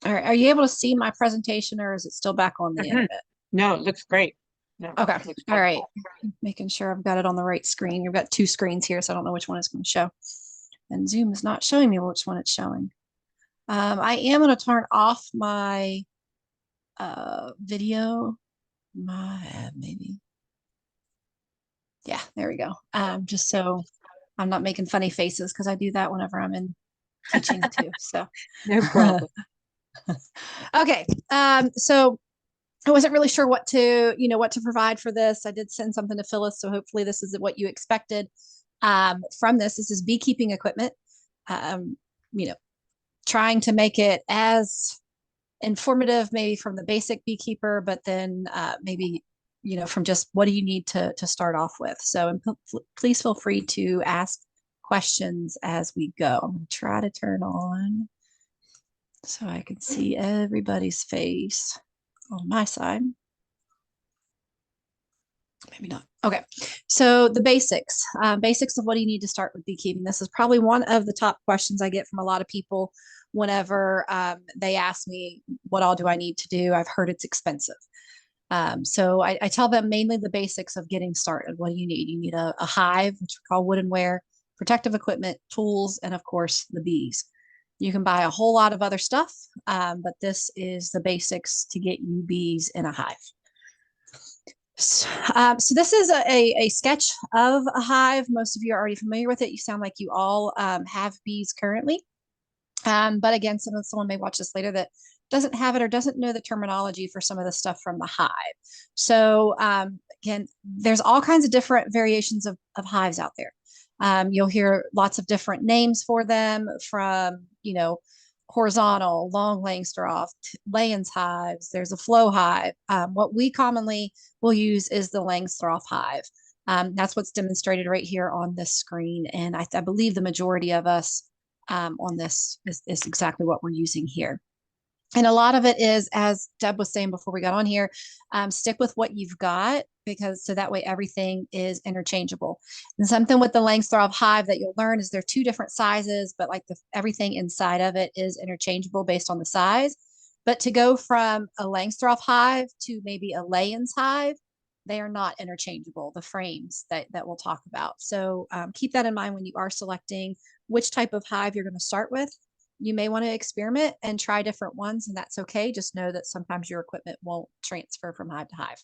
All right. Are you able to see my presentation or is it still back on the end Mhm. of it? No, it looks great. No, Okay. it looks All right. wonderful. Making sure I've got it on the right screen. You've got two screens here, so I don't know which one it's going to show. And Zoom is not showing me which one it's showing. I am going to turn off my video. My maybe. Yeah, there we go. Just so I'm not making funny faces because I do that whenever I'm in teaching too. So, No problem. okay. So I wasn't really sure what to, what to provide for this. I did send something to Phyllis, so hopefully this is what you expected from this. This is beekeeping equipment. Um, you know, trying to make it as informative, maybe from the basic beekeeper, but then maybe from just what do you need to start off with. So, and please feel free to ask questions as we go. I'm going to try to turn on so I can see everybody's face on my side. Maybe not. Okay. So the basics, basics of what do you need to start with beekeeping? This is probably one of the top questions I get from a lot of people whenever they ask me, what all do I need to do? I've heard it's expensive. So I tell them mainly the basics of getting started. What do you need? You need a hive, which we call woodenware, protective equipment, tools, and of course the bees. You can buy a whole lot of other stuff, but this is the basics to get you bees in a hive. So this is a sketch of a hive. Most of you are already familiar with it. You sound like you all have bees currently. But again, someone may watch this later that doesn't have it or doesn't know the terminology for some of the stuff from the hive. So again, there's all kinds of different variations of hives out there. You'll hear lots of different names for them from, horizontal, long Langstroth, Layens hives. There's a flow hive. What we commonly will use is the Langstroth hive. That's what's demonstrated right here on this screen. And I believe the majority of us on this is exactly what we're using here. And a lot of it is, as Deb was saying before we got on here, stick with what you've got because so that way everything is interchangeable. And something with the Langstroth hive that you'll learn is they're two different sizes, but like everything inside of it is interchangeable based on the size. But to go from a Langstroth hive to maybe a Layens hive, they are not interchangeable, the frames that we'll talk about. So keep that in mind when you are selecting which type of hive you're going to start with. You may want to experiment and try different ones, and that's okay. Just know that sometimes your equipment won't transfer from hive to hive.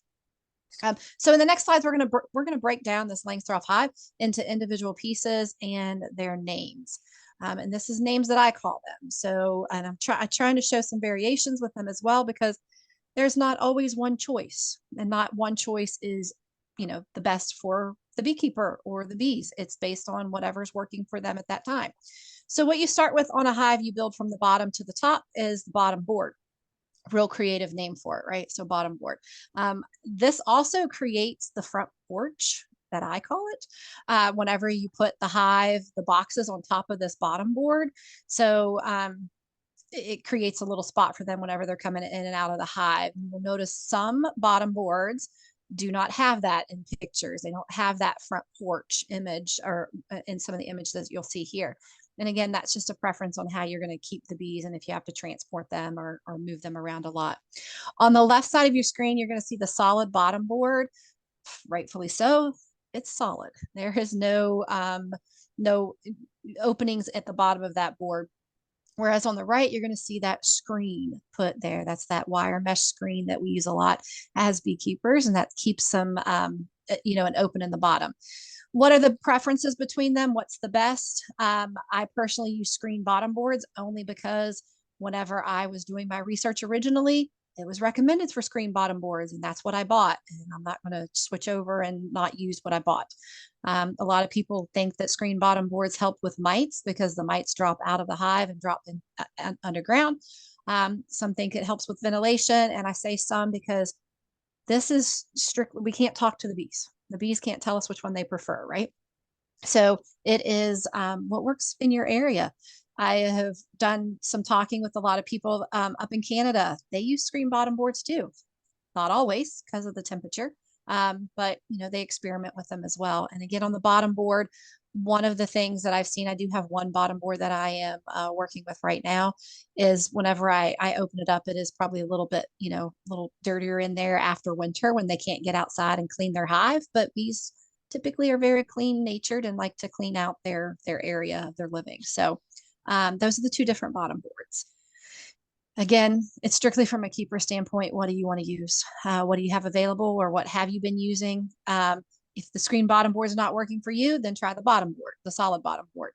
So in the next slides, we're gonna break down this Langstroth hive into individual pieces and their names. And this is names that I call them. So, and I'm trying to show some variations with them as well because there's not always one choice, and not one choice is, the best for the beekeeper or the bees. It's based on whatever's working for them at that time. So what you start with on a hive, you build from the bottom to the top is the bottom board. Real creative name for it, right? So bottom board. This also creates the front porch that I call it. Whenever you put the hive, the boxes on top of this bottom board. So it creates a little spot for them whenever they're coming in and out of the hive. You'll notice some bottom boards do not have that in pictures. They don't have that front porch image or in some of the images that you'll see here. And again, that's just a preference on how you're going to keep the bees and if you have to transport them or move them around a lot. On the left side of your screen, you're going to see the solid bottom board. Rightfully so. It's solid. There is no openings at the bottom of that board. Whereas on the right, you're going to see that screen put there. That's that wire mesh screen that we use a lot as beekeepers, and that keeps them, an open in the bottom. What are the preferences between them? What's the best? I personally use screen bottom boards only because whenever I was doing my research originally, it was recommended for screen bottom boards, and that's what I bought. And I'm not going to switch over and not use what I bought. A lot of people think that screen bottom boards help with mites because the mites drop out of the hive and drop in underground. Some think it helps with ventilation, and I say some because this is strictly, we can't talk to the bees. The bees can't tell us which one they prefer, right? So it is what works in your area. I have done some talking with a lot of people up in Canada. They use screen bottom boards too. Not always because of the temperature, But they experiment with them as well. And again, on the bottom board, one of the things that I've seen, I do have one bottom board that I am working with right now, is whenever I open it up, it is probably a little bit, a little dirtier in there after winter when they can't get outside and clean their hive. But bees typically are very clean natured and like to clean out their area of their living. So those are the two different bottom boards. Again, it's strictly from a keeper standpoint. What do you want to use? What do you have available, or what have you been using? If the screen bottom board is not working for you, then try the bottom board, the solid bottom board,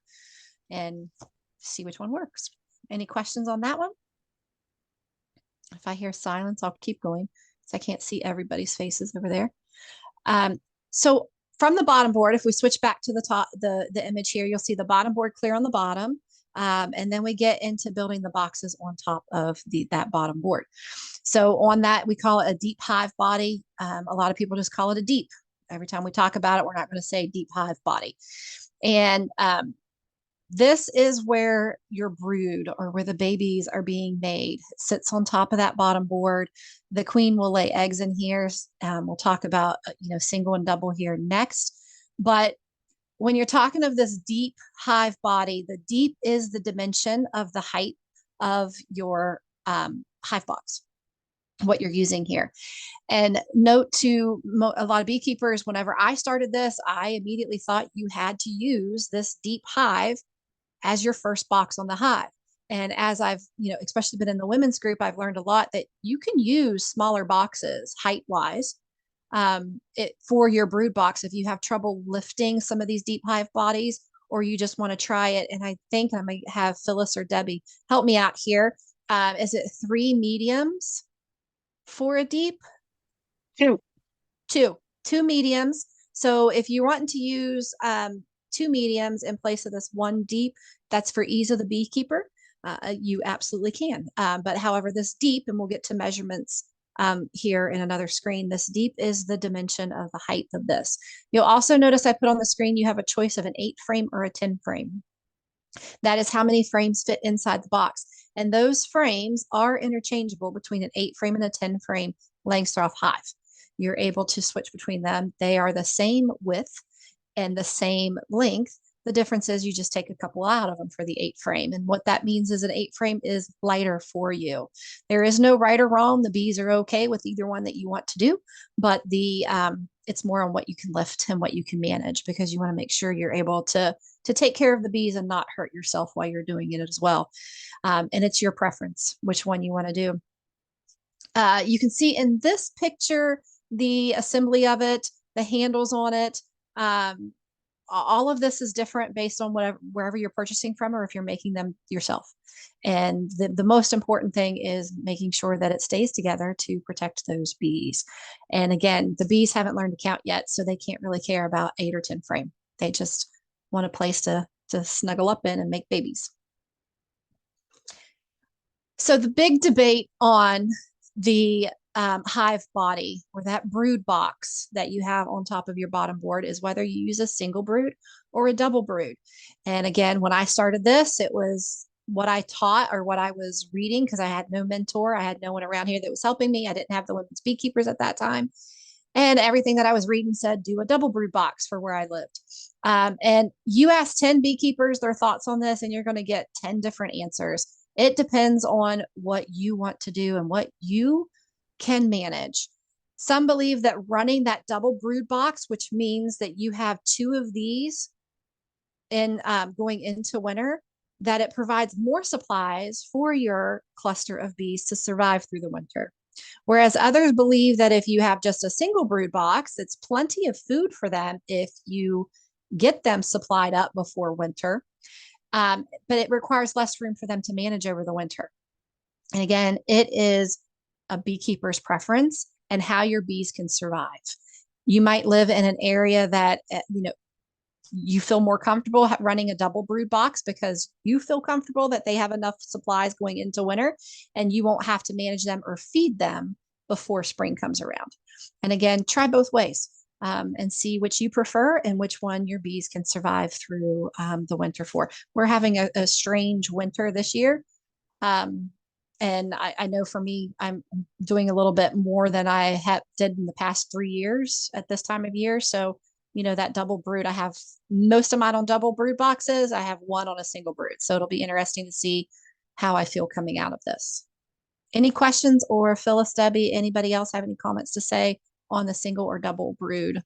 and see which one works. Any questions on that one? If I hear silence, I'll keep going because I can't see everybody's faces over there. Um, so from the bottom board, if we switch back to the top, the image here, you'll see the bottom board clear on the bottom. And then we get into building the boxes on top of that bottom board. So on that, we call it a deep hive body. A lot of people just call it a deep. Every time we talk about it, we're not going to say deep hive body. And this is where your brood, or where the babies are being made. It sits on top of that bottom board. The queen will lay eggs in here. We'll talk about single and double here next. But when you're talking of this deep hive body, the deep is the dimension of the height of your hive box, what you're using here. And note to a lot of beekeepers, whenever I started this, I immediately thought you had to use this deep hive as your first box on the hive. And as I've, especially been in the women's group, I've learned a lot that you can use smaller boxes height wise for your brood box if you have trouble lifting some of these deep hive bodies, or you just want to try it. And I think I might have Phyllis or Debbie help me out here. Is it 3 mediums for a deep? Two. Two mediums. So if you're wanting to use 2 mediums in place of this 1 deep, that's for ease of the beekeeper. You absolutely can. But however, this deep, and we'll get to measurements here in another screen, this deep is the dimension of the height of this. You'll also notice I put on the screen, you have a choice of an 8 frame or a 10 frame. That is how many frames fit inside the box. And those frames are interchangeable between an 8 frame and a 10 frame Langstroth hive. You're able to switch between them. They are the same width and the same length. The difference is you just take a couple out of them for the 8 frame. And what that means is an 8 frame is lighter for you. There is no right or wrong. The bees are okay with either one that you want to do, but it's more on what you can lift and what you can manage, because you want to make sure you're able to take care of the bees and not hurt yourself while you're doing it as well. And it's your preference which one you want to do. You can see in this picture the assembly of it, the handles on it. All of this is different based on wherever you're purchasing from, or if you're making them yourself. And the most important thing is making sure that it stays together to protect those bees. And again, the bees haven't learned to count yet, so they can't really care about 8 or 10 frame. They just want a place to snuggle up in and make babies. So the big debate on the hive body, or that brood box that you have on top of your bottom board, is whether you use a single brood or a double brood. And again, when I started this, it was what I taught or what I was reading, because I had no mentor. I had no one around here that was helping me. I didn't have the women's beekeepers at that time. And everything that I was reading said do a double brood box for where I lived. And you ask 10 beekeepers their thoughts on this, and you're going to get 10 different answers. It depends on what you want to do and what you can manage. Some believe that running that double brood box, which means that you have 2 of these in going into winter, that it provides more supplies for your cluster of bees to survive through the winter. Whereas others believe that if you have just a single brood box, it's plenty of food for them if you get them supplied up before winter. But it requires less room for them to manage over the winter. And again, it is a beekeeper's preference and how your bees can survive. You might live in an area that, you feel more comfortable running a double brood box because you feel comfortable that they have enough supplies going into winter and you won't have to manage them or feed them before spring comes around. And again, try both ways and see which you prefer and which one your bees can survive through the winter for. We're having a strange winter this year. And I know for me, I'm doing a little bit more than I have did in the past 3 years at this time of year. So, that double brood, I have most of mine on double brood boxes. I have one on a single brood. So it'll be interesting to see how I feel coming out of this. Any questions, or Phyllis, Debbie, anybody else have any comments to say on the single or double brood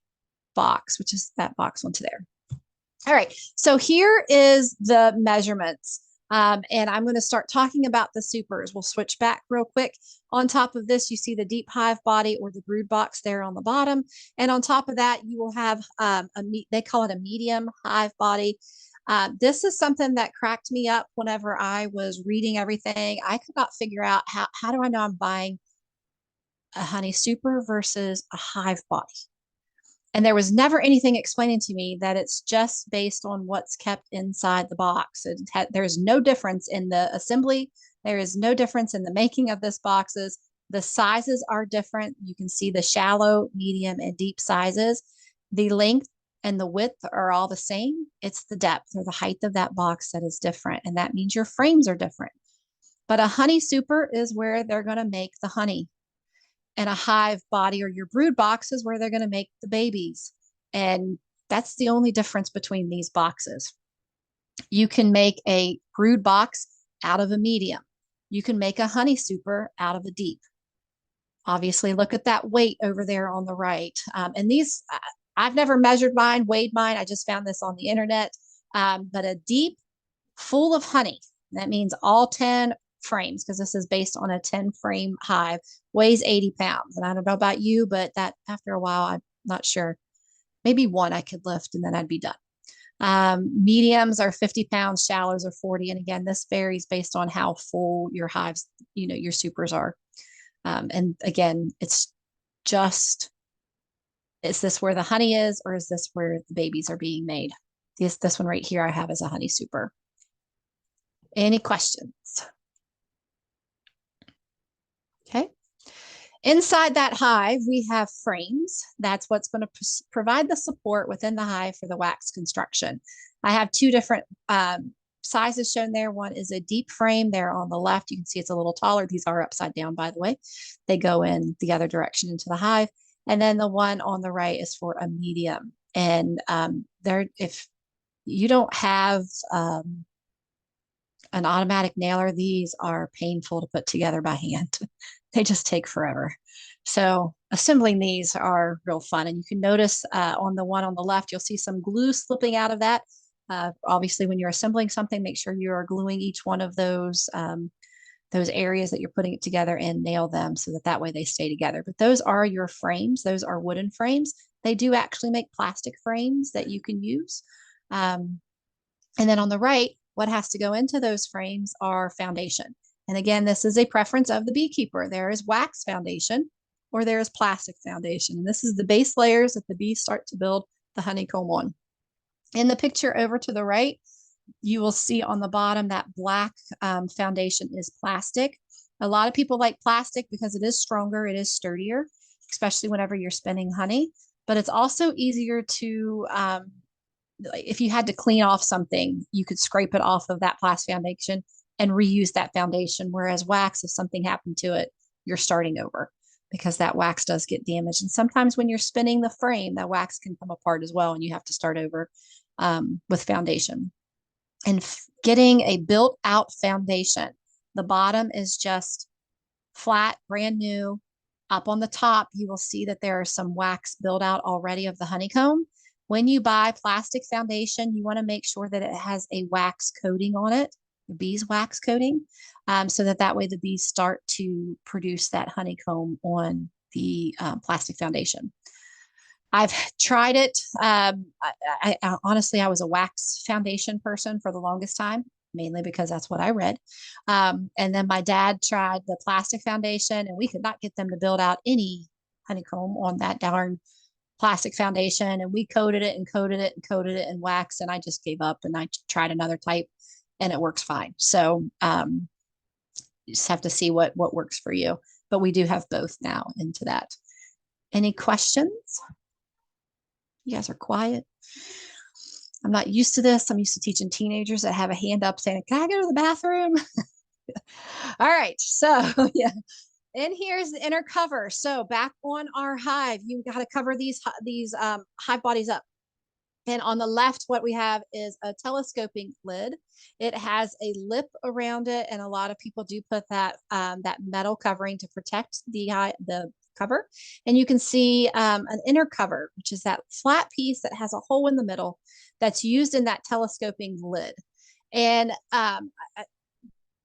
box, which is that box onto there? All right, so here is the measurements. And I'm going to start talking about the supers. We'll switch back real quick. On top of this, you see the deep hive body or the brood box there on the bottom. And on top of that, you will have they call it a medium hive body. This is something that cracked me up whenever I was reading everything. I could not figure out how do I know I'm buying a honey super versus a hive body? And there was never anything explaining to me that it's just based on what's kept inside the box. There's no difference in the assembly. There is no difference in the making of this boxes. The sizes are different. You can see the shallow, medium, and deep sizes. The length and the width are all the same. It's the depth or the height of that box that is different. And that means your frames are different. But a honey super is where they're going to make the honey, and a hive body or your brood box is where they're going to make the babies. And that's the only difference between these boxes. You can make a brood box out of a medium. You can make a honey super out of a deep. Obviously, look at that weight over there on the right. And these, I've never measured mine, weighed mine. I just found this on the internet. But a deep full of honey, that means all 10 frames, because this is based on a 10 frame hive, weighs 80 pounds. And I don't know about you, but that after a while, I'm not sure. Maybe one I could lift and then I'd be done. Mediums are 50 pounds, shallows are 40. And again, this varies based on how full your hives, your supers are. And again, it's just, is this where the honey is, or is this where the babies are being made? This one right here I have as a honey super. Any questions? Okay. Inside that hive, we have frames. That's what's going to provide the support within the hive for the wax construction. I have two different sizes shown there. One is a deep frame there on the left. You can see it's a little taller. These are upside down, by the way. They go in the other direction into the hive. And then the one on the right is for a medium. And if you don't have an automatic nailer, these are painful to put together by hand. They just take forever. So assembling these are real fun. And you can notice on the one on the left, you'll see some glue slipping out of that. Obviously, when you're assembling something, make sure you are gluing each one of those areas that you're putting it together and nail them so that way they stay together. But those are your frames. Those are wooden frames. They do actually make plastic frames that you can use. And then on the right, what has to go into those frames are foundation. And again, this is a preference of the beekeeper. There is wax foundation or there is plastic foundation. And this is the base layers that the bees start to build the honeycomb on. In the picture over to the right, you will see on the bottom that black foundation is plastic. A lot of people like plastic because it is stronger, it is sturdier, especially whenever you're spinning honey. But it's also easier to if you had to clean off something, you could scrape it off of that plastic foundation and reuse that foundation. Whereas wax, if something happened to it, you're starting over because that wax does get damaged. And sometimes when you're spinning the frame, that wax can come apart as well, and you have to start over with foundation. And getting a built out foundation, the bottom is just flat, brand new. Up on the top, you will see that there are some wax built out already of the honeycomb. When you buy plastic foundation, you want to make sure that it has a wax coating on it, the bees wax coating, so that way the bees start to produce that honeycomb on the plastic foundation. I've tried it. I honestly, I was a wax foundation person for the longest time, mainly because that's what I read. And then my dad tried the plastic foundation, and we could not get them to build out any honeycomb on that darn plastic foundation. And we coated it and coated it and coated it in wax, and I just gave up and I tried another type, and it works fine. So you just have to see what works for you. But we do have both now into that. Any questions? You guys are quiet. I'm not used to this. I'm used to teaching teenagers that have a hand up saying, "Can I go to the bathroom?" All right. So yeah. And here's the inner cover. So back on our hive, you got to cover these hive bodies up. And on the left, what we have is a telescoping lid. It has a lip around it, and a lot of people do put that metal covering to protect the cover. And you can see an inner cover, which is that flat piece that has a hole in the middle that's used in that telescoping lid. And I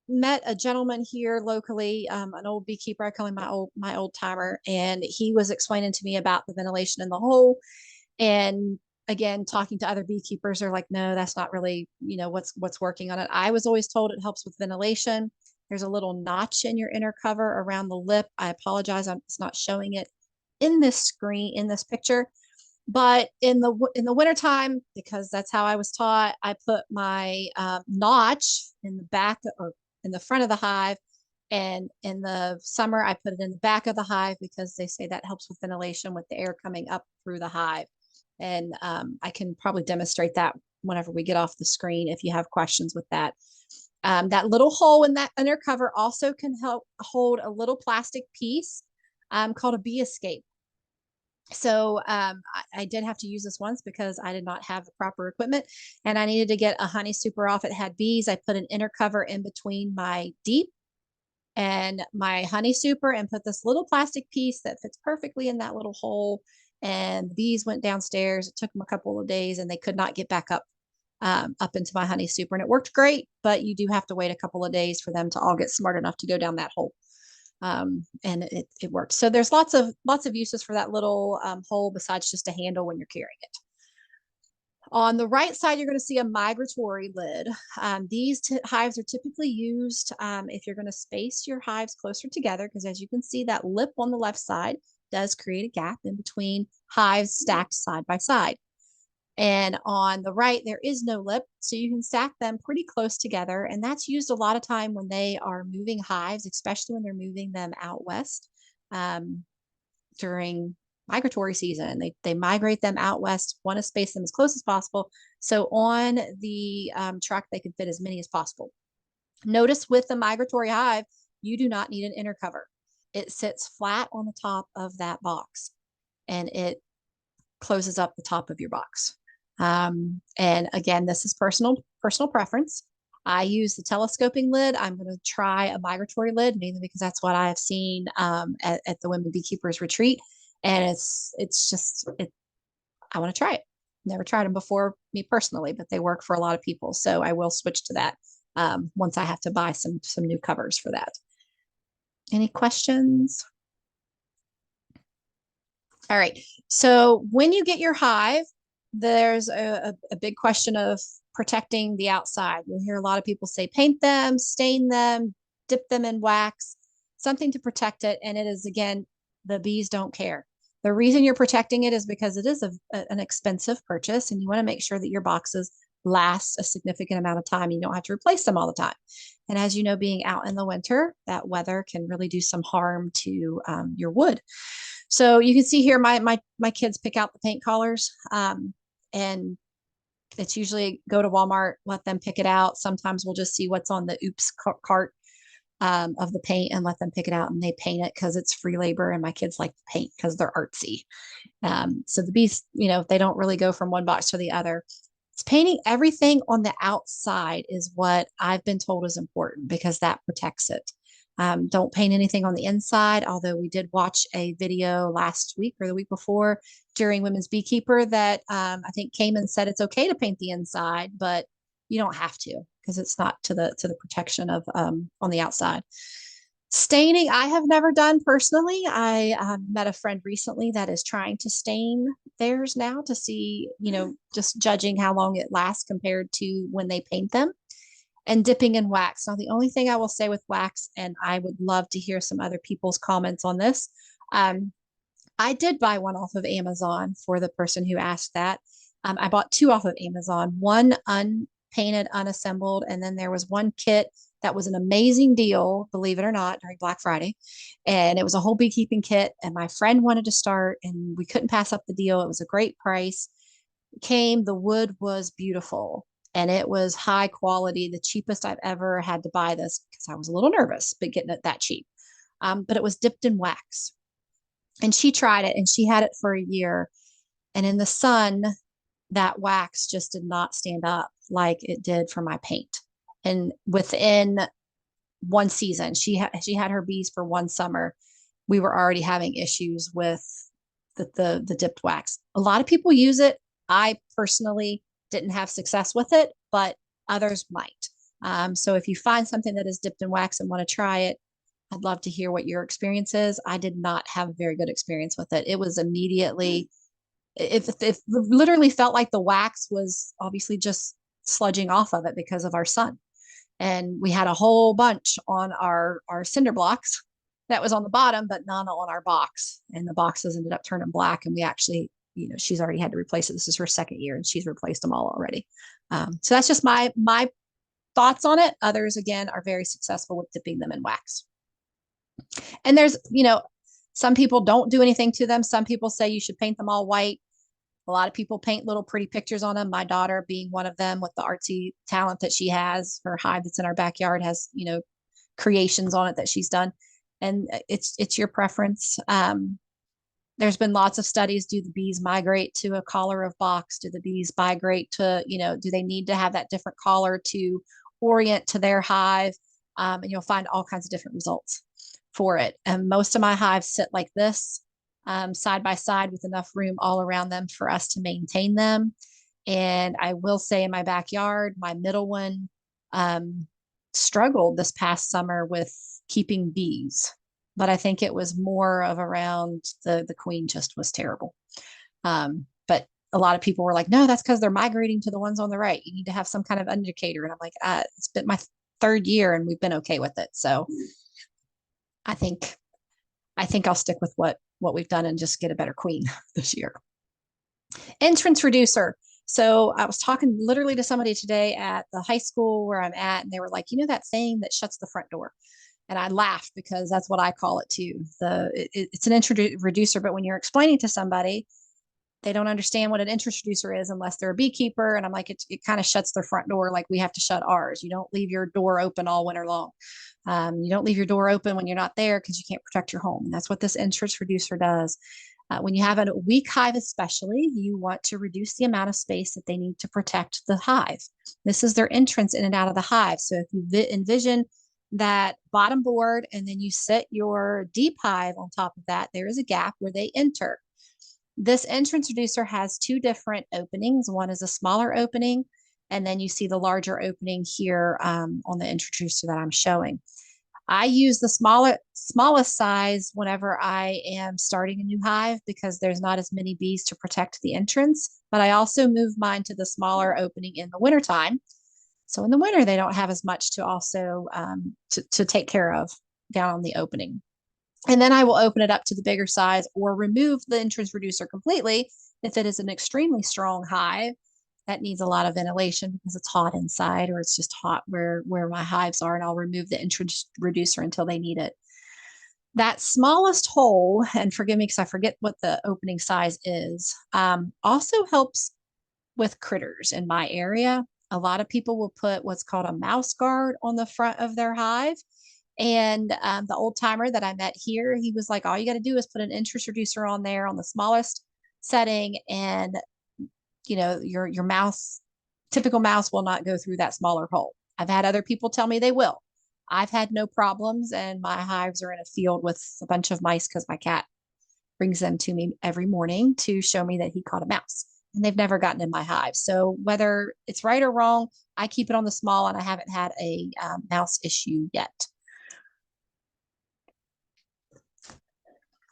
met a gentleman here locally, an old beekeeper. I call him my old timer, and he was explaining to me about the ventilation in the hole. And again, talking to other beekeepers are like, no, that's not really, what's working on it. I was always told it helps with ventilation. There's a little notch in your inner cover around the lip. I apologize, it's not showing it in this picture. But in the wintertime, because that's how I was taught, I put my notch in the back or in the front of the hive. And in the summer, I put it in the back of the hive because they say that helps with ventilation with the air coming up through the hive. And I can probably demonstrate that whenever we get off the screen if you have questions with that. That little hole in that inner cover also can help hold a little plastic piece called a bee escape. So I did have to use this once because I did not have the proper equipment, and I needed to get a honey super off. It had bees. I put an inner cover in between my deep and my honey super and put this little plastic piece that fits perfectly in that little hole. And the bees went downstairs. It took them a couple of days and they could not get back up into my honey super. And it worked great, but you do have to wait a couple of days for them to all get smart enough to go down that hole. And it worked. So there's lots of uses for that little hole besides just a handle when you're carrying it. On the right side, you're going to see a migratory lid. These hives are typically used if you're going to space your hives closer together, because as you can see, that lip on the left side does create a gap in between hives stacked side by side. And on the right, there is no lip, so you can stack them pretty close together. And that's used a lot of time when they are moving hives, especially when they're moving them out west. During migratory season. They migrate them out west, want to space them as close as possible. So on the truck, they can fit as many as possible. Notice with the migratory hive, you do not need an inner cover. It sits flat on the top of that box and it closes up the top of your box. And again, this is personal preference. I use the telescoping lid. I'm going to try a migratory lid, mainly because that's what I have seen at the Women Beekeepers Retreat. And I want to try it. Never tried them before, me personally, but they work for a lot of people. So I will switch to that once I have to buy some new covers for that. Any questions? All right. So when you get your hive, there's a big question of protecting the outside. You'll hear a lot of people say paint them, stain them, dip them in wax, something to protect it. And it is, again, the bees don't care. The reason you're protecting it is because it is an expensive purchase and you want to make sure that your boxes last a significant amount of time. You don't have to replace them all the time. And as you know, being out in the winter, that weather can really do some harm to your wood. So you can see here, my kids pick out the paint collars, and it's usually go to Walmart, let them pick it out. Sometimes we'll just see what's on the oops cart of the paint and let them pick it out, and they paint it because it's free labor. And my kids like to paint because they're artsy. So the bees, they don't really go from one box to the other. It's painting everything on the outside is what I've been told is important because that protects it. Don't paint anything on the inside, although we did watch a video last week or the week before during Women's Beekeeper that I think came and said it's okay to paint the inside, but you don't have to because it's not to the protection of on the outside. Staining, I have never done personally. I met a friend recently that is trying to stain theirs now to see, just judging how long it lasts compared to when they paint them, and dipping in wax. Now, the only thing I will say with wax, and I would love to hear some other people's comments on this. I did buy one off of Amazon for the person who asked that. I bought two off of Amazon, one unpainted, unassembled, and then there was one kit that was an amazing deal, believe it or not, during Black Friday. And it was a whole beekeeping kit. And my friend wanted to start, and we couldn't pass up the deal. It was a great price. It came, the wood was beautiful. and it was high quality, the cheapest I've ever had to buy this because I was a little nervous, but getting it that cheap. But it was dipped in wax. And she tried it and she had it for a year. And in the sun, that wax just did not stand up like it did for my paint. And within one season, she had her bees for one summer. We were already having issues with the dipped wax. A lot of people use it. I personally didn't have success with it, but others might. So if you find something that is dipped in wax and want to try it, I'd love to hear what your experience is. I did not have a very good experience with it. It was immediately, if literally felt like the wax was obviously just sludging off of it because of our sun. And we had a whole bunch on our cinder blocks that was on the bottom, but none on our box. And the boxes ended up turning black. And we actually, she's already had to replace it. This is her second year, and she's replaced them all already. So that's just my thoughts on it. Others, again, are very successful with dipping them in wax. And there's, some people don't do anything to them. Some people say you should paint them all white. A lot of people paint little pretty pictures on them. My daughter being one of them, with the artsy talent that she has. Her hive that's in our backyard has, creations on it that she's done. And it's your preference. There's been lots of studies. Do the bees migrate to a collar of box? Do the bees migrate to, do they need to have that different collar to orient to their hive? And you'll find all kinds of different results for it. And most of my hives sit like this, side by side, with enough room all around them for us to maintain them. And I will say, in my backyard, my middle one struggled this past summer with keeping bees, but I think it was more of around the queen just was terrible. But a lot of people were like, no, that's because they're migrating to the ones on the right. You need to have some kind of indicator. And I'm like, it's been my third year and we've been okay with it. So I think I'll stick with what we've done and just get a better queen this year. Entrance reducer. So I was talking literally to somebody today at the high school where I'm at, and they were like, that thing that shuts the front door. And I laughed because that's what I call it too. It's an entrance reducer, but when you're explaining to somebody, they don't understand what an entrance reducer is unless they're a beekeeper. And I'm like, it kind of shuts their front door like we have to shut ours. You don't leave your door open all winter long. You don't leave your door open when you're not there because you can't protect your home. And that's what this entrance reducer does. When you have a weak hive, especially, you want to reduce the amount of space that they need to protect the hive. This is their entrance in and out of the hive. So if you envision that bottom board and then you set your deep hive on top of that, there is a gap where they enter. This entrance reducer has two different openings. One is a smaller opening, and then you see the larger opening here on the entrance reducer that I'm showing. I use the smallest size whenever I am starting a new hive because there's not as many bees to protect the entrance, but I also move mine to the smaller opening in the wintertime. So in the winter, they don't have as much to also to take care of down on the opening. And then I will open it up to the bigger size or remove the entrance reducer completely if it is an extremely strong hive that needs a lot of ventilation because it's hot inside or it's just hot where my hives are, and I'll remove the entrance reducer until they need it. That smallest hole, and forgive me because I forget what the opening size is, also helps with critters in my area. A lot of people will put what's called a mouse guard on the front of their hive. And the old timer that I met here, he was like, all you got to do is put an entrance reducer on there on the smallest setting, and your mouse, typical mouse, will not go through that smaller hole. I've had other people tell me they will. I've had no problems, and my hives are in a field with a bunch of mice because my cat brings them to me every morning to show me that he caught a mouse, and they've never gotten in my hive. So whether it's right or wrong, I keep it on the small, and I haven't had a mouse issue yet.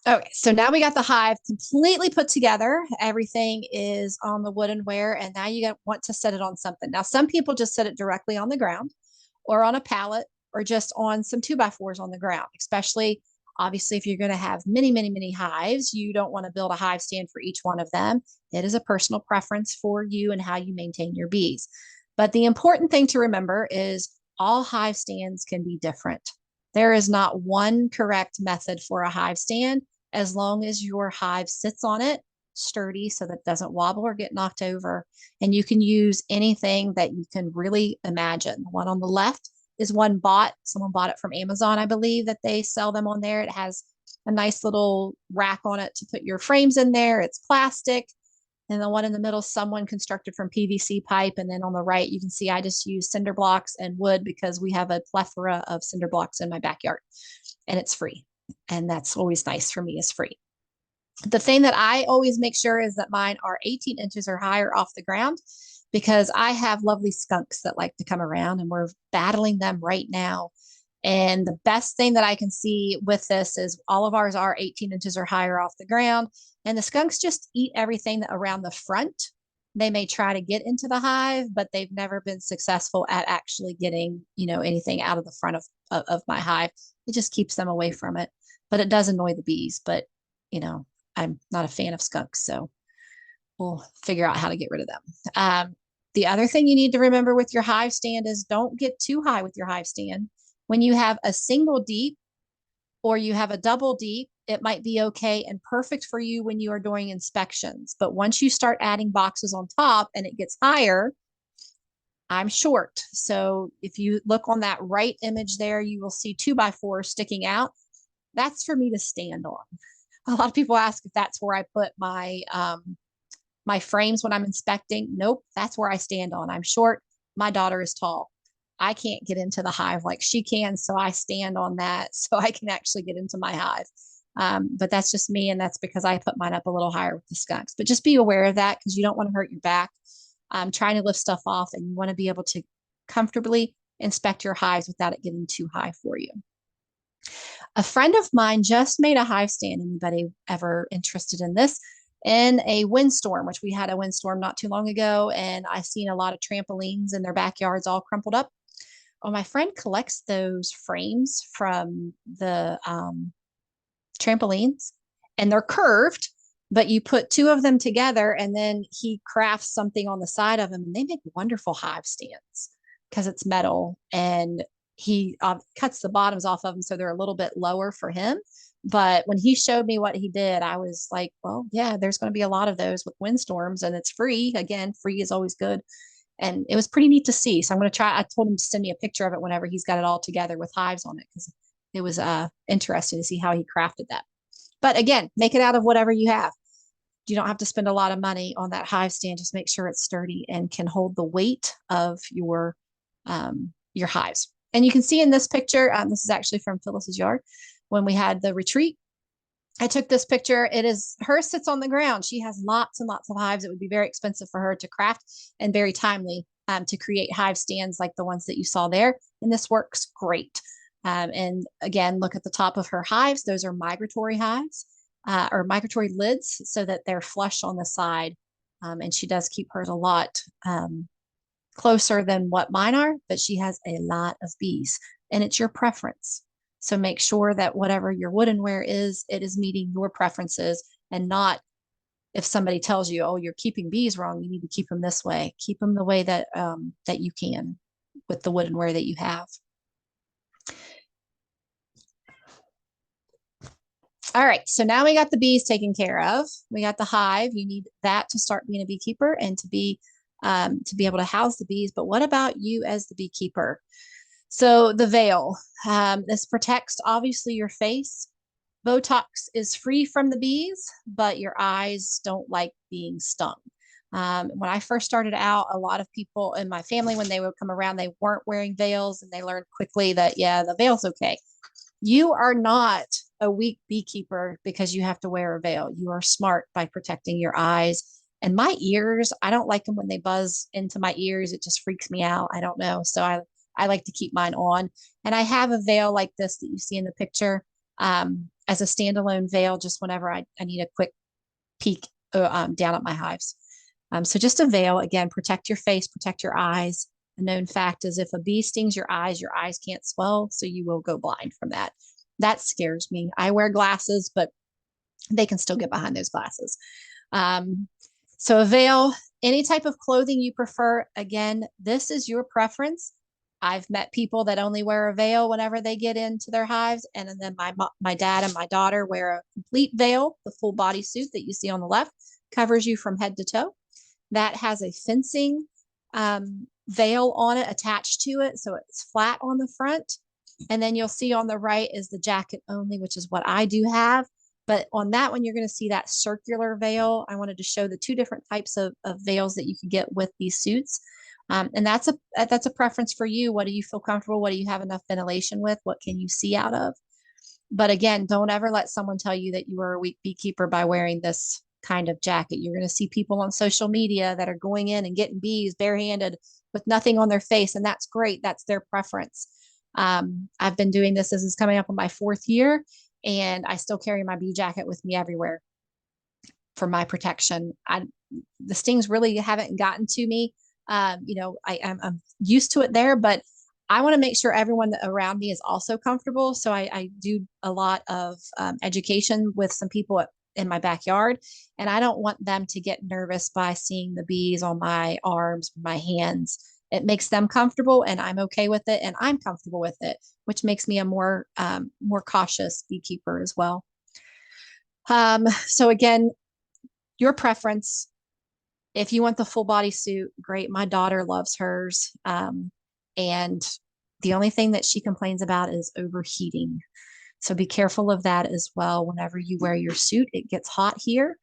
Okay, so now we got the hive completely put together. Everything is on the woodenware, and now you want to set it on something. Now, some people just set it directly on the ground or on a pallet or just on some 2x4s on the ground, especially obviously if you're going to have many, many, many hives. You don't want to build a hive stand for each one of them. It is a personal preference for you and how you maintain your bees. But the important thing to remember is all hive stands can be different. There is not one correct method for a hive stand as long as your hive sits on it sturdy so that it doesn't wobble or get knocked over. And you can use anything that you can really imagine. The one on the left is one bought. Someone bought it from Amazon, I believe, that they sell them on there. It has a nice little rack on it to put your frames in there. It's plastic. And the one in the middle, someone constructed from PVC pipe. And then on the right, you can see I just use cinder blocks and wood because we have a plethora of cinder blocks in my backyard and it's free. And that's always nice for me, is free. The thing that I always make sure is that mine are 18 inches or higher off the ground because I have lovely skunks that like to come around and we're battling them right now. And the best thing that I can see with this is all of ours are 18 inches or higher off the ground. And the skunks just eat everything around the front. They may try to get into the hive, but they've never been successful at actually getting, anything out of the front of my hive. It just keeps them away from it. But it does annoy the bees. But, you know, I'm not a fan of skunks. So we'll figure out how to get rid of them. The other thing you need to remember with your hive stand is don't get too high with your hive stand. When you have a single deep or you have a double deep, it might be okay and perfect for you when you are doing inspections. But once you start adding boxes on top and it gets higher, I'm short. So if you look on that right image there, you will see 2x4 sticking out. That's for me to stand on. A lot of people ask if that's where I put my frames when I'm inspecting. Nope, that's where I stand on. I'm short. My daughter is tall. I can't get into the hive like she can, so I stand on that so I can actually get into my hive. But that's just me, and that's because I put mine up a little higher with the skunks. But just be aware of that because you don't want to hurt your back trying to lift stuff off, and you want to be able to comfortably inspect your hives without it getting too high for you. A friend of mine just made a hive stand. Anybody ever interested in this? In a windstorm, which we had a windstorm not too long ago, and I seen a lot of trampolines in their backyards all crumpled up. Well, my friend collects those frames from the trampolines, and they're curved, but you put two of them together, and then he crafts something on the side of them, and they make wonderful hive stands because it's metal, and he cuts the bottoms off of them so they're a little bit lower for him. But when he showed me what he did, I was like, well, yeah, there's going to be a lot of those with windstorms, and it's free. Again, free is always good. And it was pretty neat to see. So I'm going to try. I told him to send me a picture of it whenever he's got it all together with hives on it because it was interesting to see how he crafted that. But again, make it out of whatever you have. You don't have to spend a lot of money on that hive stand. Just make sure it's sturdy and can hold the weight of your hives. And you can see in this picture, this is actually from Phyllis's yard when we had the retreat. I took this picture. It is her sits on the ground. She has lots and lots of hives. It would be very expensive for her to craft and very timely to create hive stands like the ones that you saw there. And this works great. And again, look at the top of her hives. Those are migratory hives or migratory lids so that they're flush on the side. And she does keep hers a lot closer than what mine are, but she has a lot of bees and it's your preference. So make sure that whatever your woodenware is, it is meeting your preferences and not if somebody tells you, oh, you're keeping bees wrong, you need to keep them this way. Keep them the way that that you can with the woodenware that you have. All right, so now we got the bees taken care of. We got the hive. You need that to start being a beekeeper and to be able to house the bees. But what about you as the beekeeper? So the veil, this protects obviously your face. Botox is free from the bees, but your eyes don't like being stung. When I first started out, a lot of people in my family, when they would come around, they weren't wearing veils and they learned quickly that, yeah, the veil's okay. You are not a weak beekeeper because you have to wear a veil. You are smart by protecting your eyes. And my ears, I don't like them when they buzz into my ears. It just freaks me out. I don't know. So I like to keep mine on. And I have a veil like this that you see in the picture as a standalone veil, just whenever I need a quick peek down at my hives. So just a veil, again, protect your face, protect your eyes. A known fact is if a bee stings your eyes can't swell, so you will go blind from that. That scares me. I wear glasses, but they can still get behind those glasses. So a veil, any type of clothing you prefer, again, this is your preference. I've met people that only wear a veil whenever they get into their hives. And then my dad and my daughter wear a complete veil, the full body suit that you see on the left. covers you from head to toe. That has a fencing veil on it attached to it, so it's flat on the front. And then you'll see on the right is the jacket only, which is what I do have. But on that one, you're going to see that circular veil. I wanted to show the two different types of veils that you can get with these suits. And that's a preference for you. What do you feel comfortable? What do you have enough ventilation with? What can you see out of? But again, don't ever let someone tell you that you are a weak beekeeper by wearing this kind of jacket. You're going to see people on social media that are going in and getting bees barehanded with nothing on their face, and that's great. That's their preference. I've been doing this. This is coming up on my 4th year, and I still carry my bee jacket with me everywhere for my protection. The stings really haven't gotten to me. I'm used to it there, but I want to make sure everyone around me is also comfortable. So I do a lot of education with some people in my backyard, and I don't want them to get nervous by seeing the bees on my arms, my hands. It makes them comfortable, and I'm okay with it, and I'm comfortable with it, which makes me a more cautious beekeeper as well. So again, your preference. If you want the full body suit, great. My daughter loves hers. And the only thing that she complains about is overheating. So be careful of that as well. Whenever you wear your suit, it gets hot here.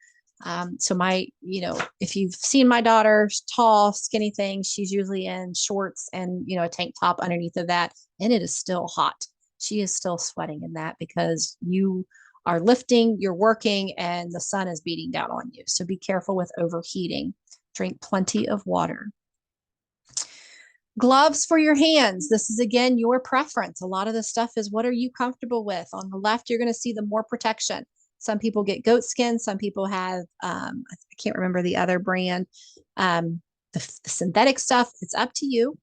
If you've seen my daughter, tall, skinny thing, she's usually in shorts and, a tank top underneath of that. And it is still hot. She is still sweating in that because you are lifting, you're working, and the sun is beating down on you. So be careful with overheating. Drink plenty of water. Gloves for your hands. This is again your preference. A lot of this stuff is what are you comfortable with? On the left, you're going to see the more protection. Some people get goat skin. Some people have, I can't remember the other brand, the synthetic stuff. It's up to you.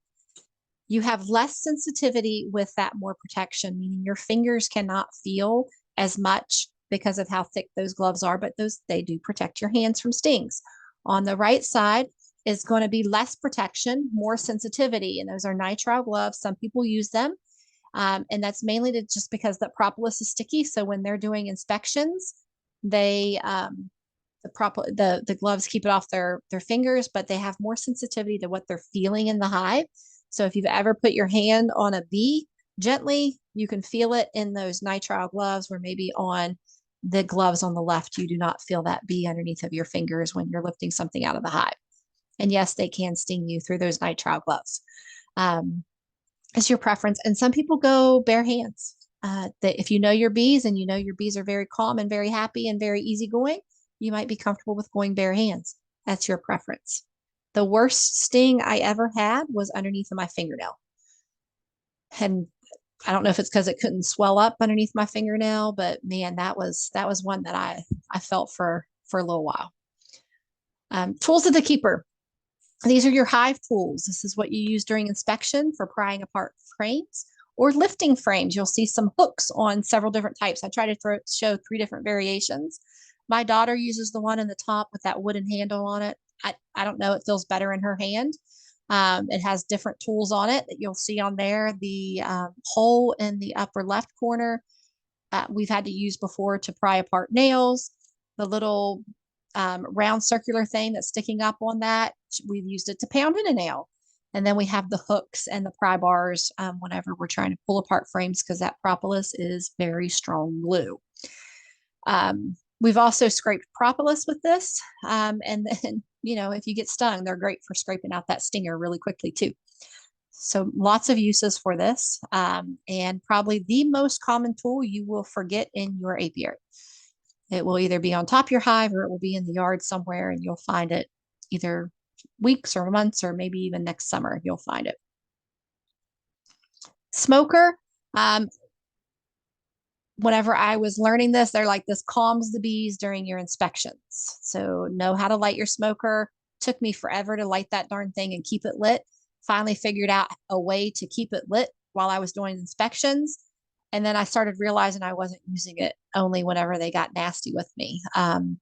You have less sensitivity with that more protection, meaning your fingers cannot feel as much because of how thick those gloves are, but they do protect your hands from stings. On the right side is going to be less protection, more sensitivity, and those are nitrile gloves. Some people use them, and that's mainly just because the propolis is sticky. So when they're doing inspections, the gloves keep it off their fingers, but they have more sensitivity to what they're feeling in the hive. So if you've ever put your hand on a bee gently, you can feel it in those nitrile gloves, where maybe on the gloves on the left, you do not feel that bee underneath of your fingers when you're lifting something out of the hive. And yes, they can sting you through those nitrile gloves. It's your preference. And some people go bare hands. That if you know your bees and you know your bees are very calm and very happy and very easygoing, you might be comfortable with going bare hands. That's your preference. The worst sting I ever had was underneath of my fingernail. And I don't know if it's because it couldn't swell up underneath my fingernail, but man, that was one that I felt for a little while. Tools of the keeper. These are your hive tools. This is what you use during inspection for prying apart frames or lifting frames. You'll see some hooks on several different types. I try to show 3 different variations. My daughter uses the one in the top with that wooden handle on it. I don't know, it feels better in her hand. It has different tools on it that you'll see on there. The hole in the upper left corner, we've had to use before to pry apart nails. The little round circular thing that's sticking up on that, we've used it to pound in a nail. And then we have the hooks and the pry bars whenever we're trying to pull apart frames, because that propolis is very strong glue. We've also scraped propolis with this. And then, if you get stung, they're great for scraping out that stinger really quickly too. So lots of uses for this. And probably the most common tool you will forget in your apiary. It will either be on top of your hive or it will be in the yard somewhere, and you'll find it either weeks or months or maybe even next summer. You'll find it. Smoker. Whenever I was learning this, they're like, this calms the bees during your inspections. So know how to light your smoker. Took me forever to light that darn thing and keep it lit. Finally figured out a way to keep it lit while I was doing inspections. And then I started realizing I wasn't using it only whenever they got nasty with me.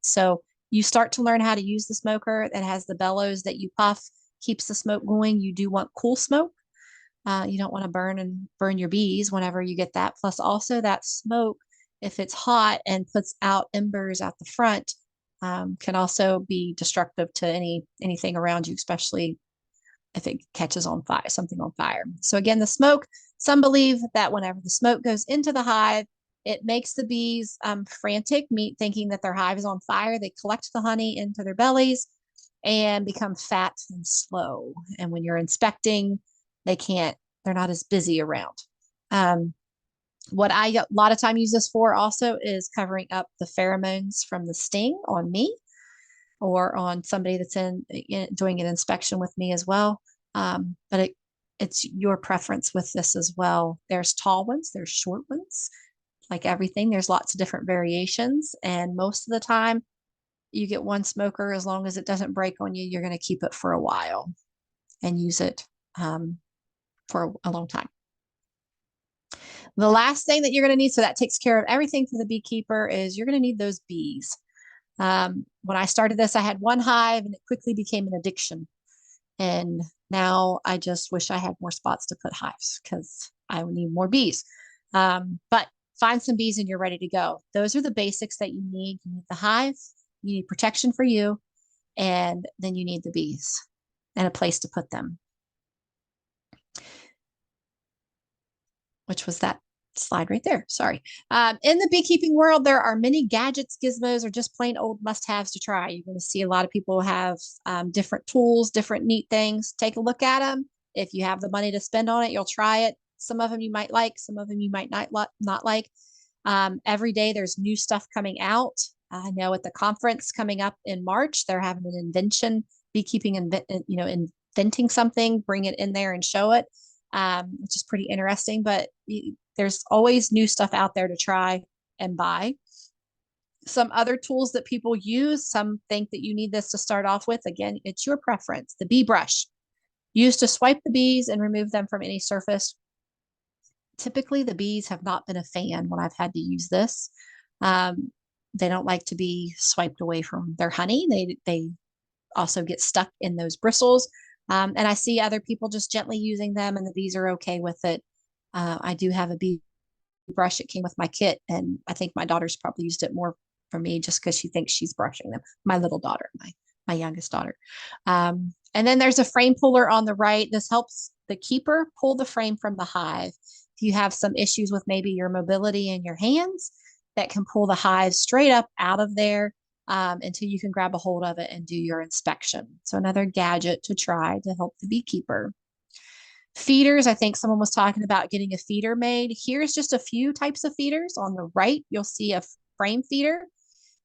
So you start to learn how to use the smoker that has the bellows that you puff, keeps the smoke going. You do want cool smoke. You don't want to burn your bees whenever you get that. Plus also that smoke, if it's hot and puts out embers out the front, can also be destructive to anything around you, especially if it catches on fire, something on fire. So again, the smoke, some believe that whenever the smoke goes into the hive, it makes the bees frantic, thinking that their hive is on fire. They collect the honey into their bellies and become fat and slow. And when you're inspecting, they're not as busy around. Um, what I a lot of time use this for also is covering up the pheromones from the sting on me or on somebody that's doing an inspection with me as well. But it's your preference with this as well. There's tall ones, there's short ones, like everything. There's lots of different variations, and most of the time, you get one smoker. As long as it doesn't break on you, you're going to keep it for a while and use it for a long time. The last thing that you're going to need, so that takes care of everything for the beekeeper, is you're going to need those bees. When I started this, I had one hive and it quickly became an addiction. And now I just wish I had more spots to put hives because I need more bees. But find some bees and you're ready to go. Those are the basics that you need. You need the hive, you need protection for you, and then you need the bees and a place to put them, which was that slide right there. Sorry. In the beekeeping world, there are many gadgets, gizmos, or just plain old must-haves to try. You're going to see a lot of people have different tools, different neat things. Take a look at them. If you have the money to spend on it, you'll try it. Some of them you might like, some of them you might not like. Every day there's new stuff coming out. I know at the conference coming up in March, they're having an invention, beekeeping, inventing something, bring it in there and show it. Which is pretty interesting, but there's always new stuff out there to try and buy. Some other tools that people use, some think that you need this to start off with. Again, it's your preference. The bee brush, used to swipe the bees and remove them from any surface. Typically, the bees have not been a fan when I've had to use this. They don't like to be swiped away from their honey. They also get stuck in those bristles. And I see other people just gently using them, and the bees are okay with it. I do have a bee brush. It came with my kit, and I think my daughter's probably used it more for me just because she thinks she's brushing them. My little daughter, my youngest daughter. And then there's a frame puller on the right. This helps the keeper pull the frame from the hive. If you have some issues with maybe your mobility in your hands, that can pull the hive straight up out of there until you can grab a hold of it and do your inspection. So another gadget to try to help the beekeeper. Feeders, I think someone was talking about getting a feeder made. Here's just a few types of feeders. On the right, you'll see a frame feeder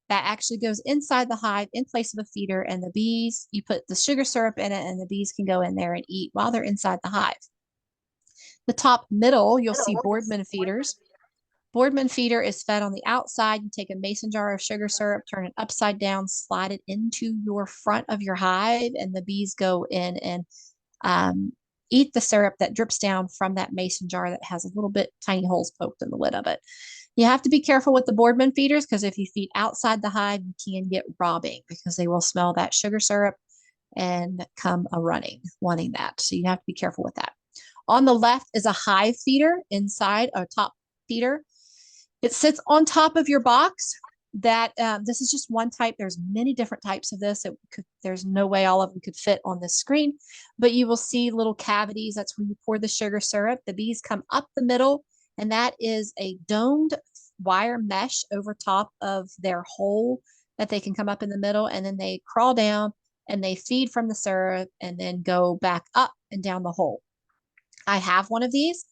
that actually goes inside the hive in place of a feeder, and the bees, you put the sugar syrup in it and the bees can go in there and eat while they're inside the hive. The top middle, you'll see Boardman feeders. Boardman feeder is fed on the outside. You take a mason jar of sugar syrup, turn it upside down, slide it into your front of your hive, and the bees go in and eat the syrup that drips down from that mason jar that has a little bit tiny holes poked in the lid of it. You have to be careful with the Boardman feeders because if you feed outside the hive, you can get robbing because they will smell that sugar syrup and come a running, wanting that. So you have to be careful with that. On the left is a hive feeder inside a top feeder. It sits on top of your box. This is just one type. There's many different types of this. There's no way all of them could fit on this screen, but you will see little cavities. That's when you pour the sugar syrup. The bees come up the middle, and that is a domed wire mesh over top of their hole that they can come up in the middle, and then they crawl down and they feed from the syrup and then go back up and down the hole. I have one of these,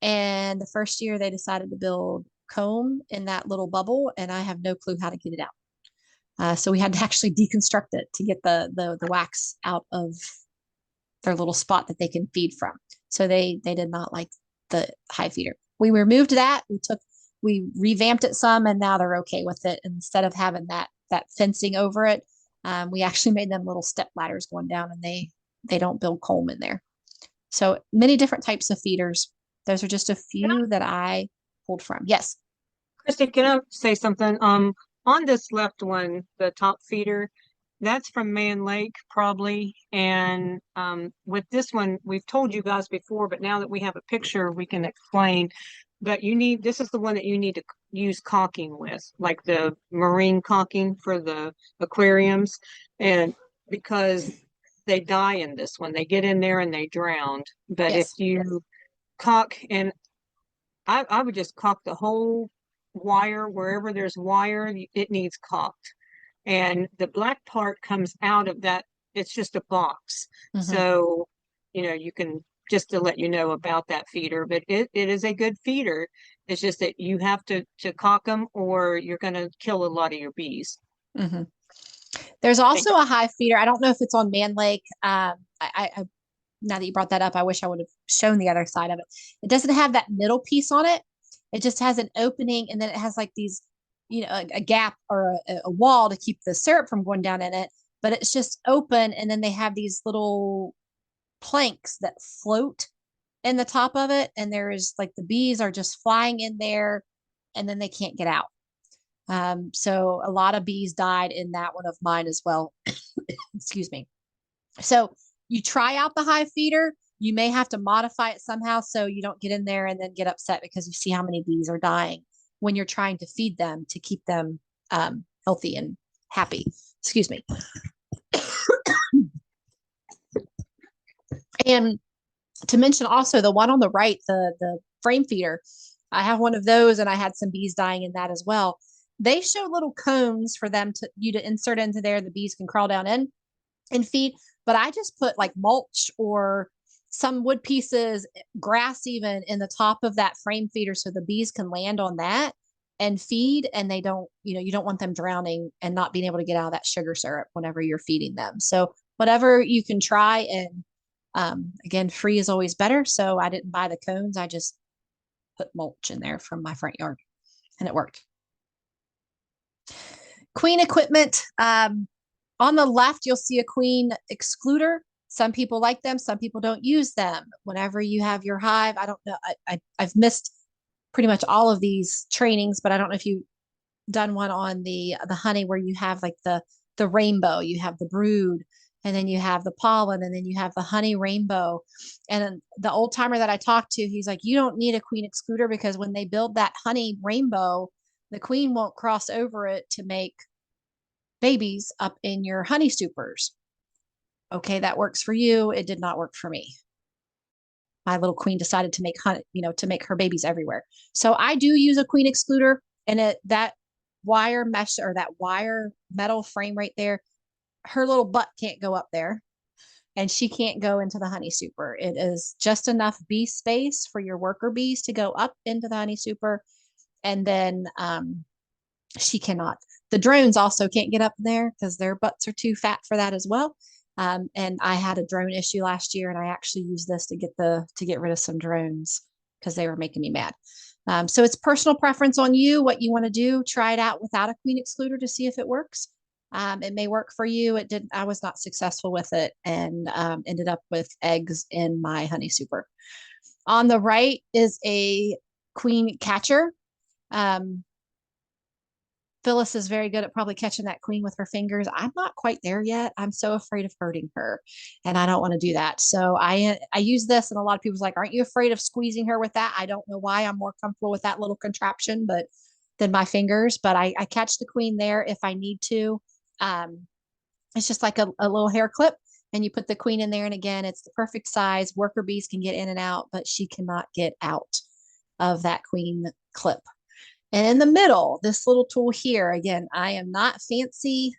and the first year they decided to build comb in that little bubble, and I have no clue how to get it out. So we had to actually deconstruct it to get the wax out of their little spot that they can feed from. So they did not like the hive feeder. We removed that. We revamped it some, and now they're okay with it. And instead of having that fencing over it, we actually made them little step ladders going down, and they don't build comb in there. So many different types of feeders. Those are just a few that I pulled from. Yes. Christy, can I say something? On this left one, the top feeder, that's from Man Lake probably. And with this one, we've told you guys before, but now that we have a picture, we can explain. but this is the one that you need to use caulking with, like the marine caulking for the aquariums. And because they die in this one, they get in there and they drowned. But if Yes. you caulk, and I would just caulk the whole wire, wherever there's wire, it needs caulked. And the black part comes out of that. It's just a box. Hmm. So, you can, just to let you know about that feeder, but it is a good feeder. It's just that you have to caulk them or you're going to kill a lot of your bees. Hmm. There's Thank also a hive feeder. I don't know if it's on Man Lake. Now that you brought that up, I wish I would have shown the other side of it. It doesn't have that middle piece on it. It just has an opening, and then it has like these, a gap or a wall to keep the syrup from going down in it. But it's just open, and then they have these little planks that float in the top of it, and there is like the bees are just flying in there, and then they can't get out. So a lot of bees died in that one of mine as well. Excuse me. So you try out the hive feeder. You may have to modify it somehow so you don't get in there and then get upset because you see how many bees are dying when you're trying to feed them to keep them healthy and happy. Excuse me. And to mention also the one on the right, the frame feeder. I have one of those, and I had some bees dying in that as well. They show little cones for them to insert into there. The bees can crawl down in and feed. But I just put like mulch or some wood pieces, grass even in the top of that frame feeder so the bees can land on that and feed. And they don't, you don't want them drowning and not being able to get out of that sugar syrup whenever you're feeding them. So whatever you can try. And again, free is always better. So I didn't buy the cones. I just put mulch in there from my front yard, and it worked. Queen equipment. On the left, you'll see a queen excluder. Some people like them, some people don't use them. Whenever you have your hive, I don't know. I've missed pretty much all of these trainings, but I don't know if you've done one on the honey where you have like the rainbow, you have the brood, and then you have the pollen, and then you have the honey rainbow. And the old timer that I talked to, he's like, you don't need a queen excluder because when they build that honey rainbow, the queen won't cross over it to make babies up in your honey supers. Okay, that works for you. It did not work for me. My little queen decided to make honey, to make her babies everywhere. So I do use a queen excluder, and that wire mesh or that wire metal frame right there, her little butt can't go up there, and she can't go into the honey super. It is just enough bee space for your worker bees to go up into the honey super, and then she cannot. The drones also can't get up there because their butts are too fat for that as well. And I had a drone issue last year, and I actually used this to get rid of some drones because they were making me mad. So it's personal preference on you what you want to do. Try it out without a queen excluder to see if it works. It may work for you. It didn't. I was not successful with it, and ended up with eggs in my honey super. On the right is a queen catcher. Um, Phyllis is very good at probably catching that queen with her fingers. I'm not quite there yet. I'm so afraid of hurting her, and I don't want to do that. So I use this, and a lot of people's like, "Aren't you afraid of squeezing her with that?" I don't know why. I'm more comfortable with that little contraption, but than my fingers. But I catch the queen there if I need to. Um, it's just like a little hair clip, and you put the queen in there, and again, it's the perfect size. Worker bees can get in and out, but she cannot get out of that queen clip. And in the middle, this little tool here, again, I am not fancy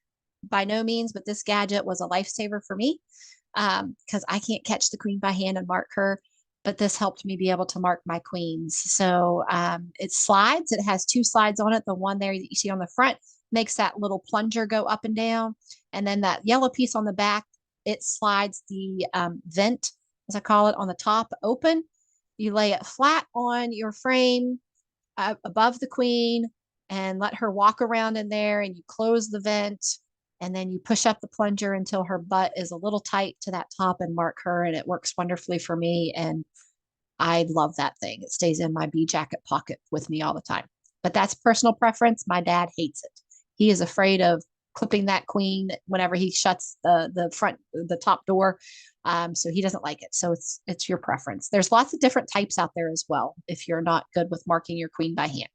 by no means, but this gadget was a lifesaver for me because I can't catch the queen by hand and mark her. But this helped me be able to mark my queens. So it slides. It has two slides on it. The one there that you see on the front makes that little plunger go up and down. And then that yellow piece on the back, it slides the vent, as I call it, on the top open. You lay it flat on your frame above the queen and let her walk around in there, and you close the vent, and then you push up the plunger until her butt is a little tight to that top and mark her, and it works wonderfully for me. And I love that thing. It stays in my bee jacket pocket with me all the time. But that's personal preference. My dad hates it. He is afraid of clipping that queen whenever he shuts the top door. So he doesn't like it. So it's your preference. There's lots of different types out there as well if you're not good with marking your queen by hand.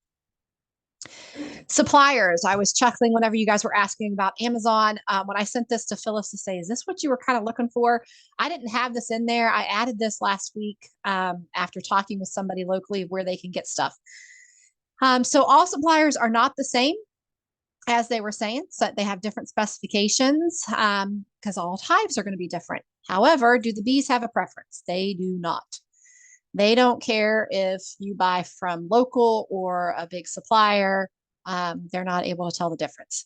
Suppliers. I was chuckling whenever you guys were asking about Amazon. When I sent this to Phyllis to say, is this what you were kind of looking for? I didn't have this in there. I added this last week after talking with somebody locally where they can get stuff. So all suppliers are not the same, as they were saying. So they have different specifications because all hives are going to be different. However, do the bees have a preference? They do not. They don't care if you buy from local or a big supplier. They're not able to tell the difference.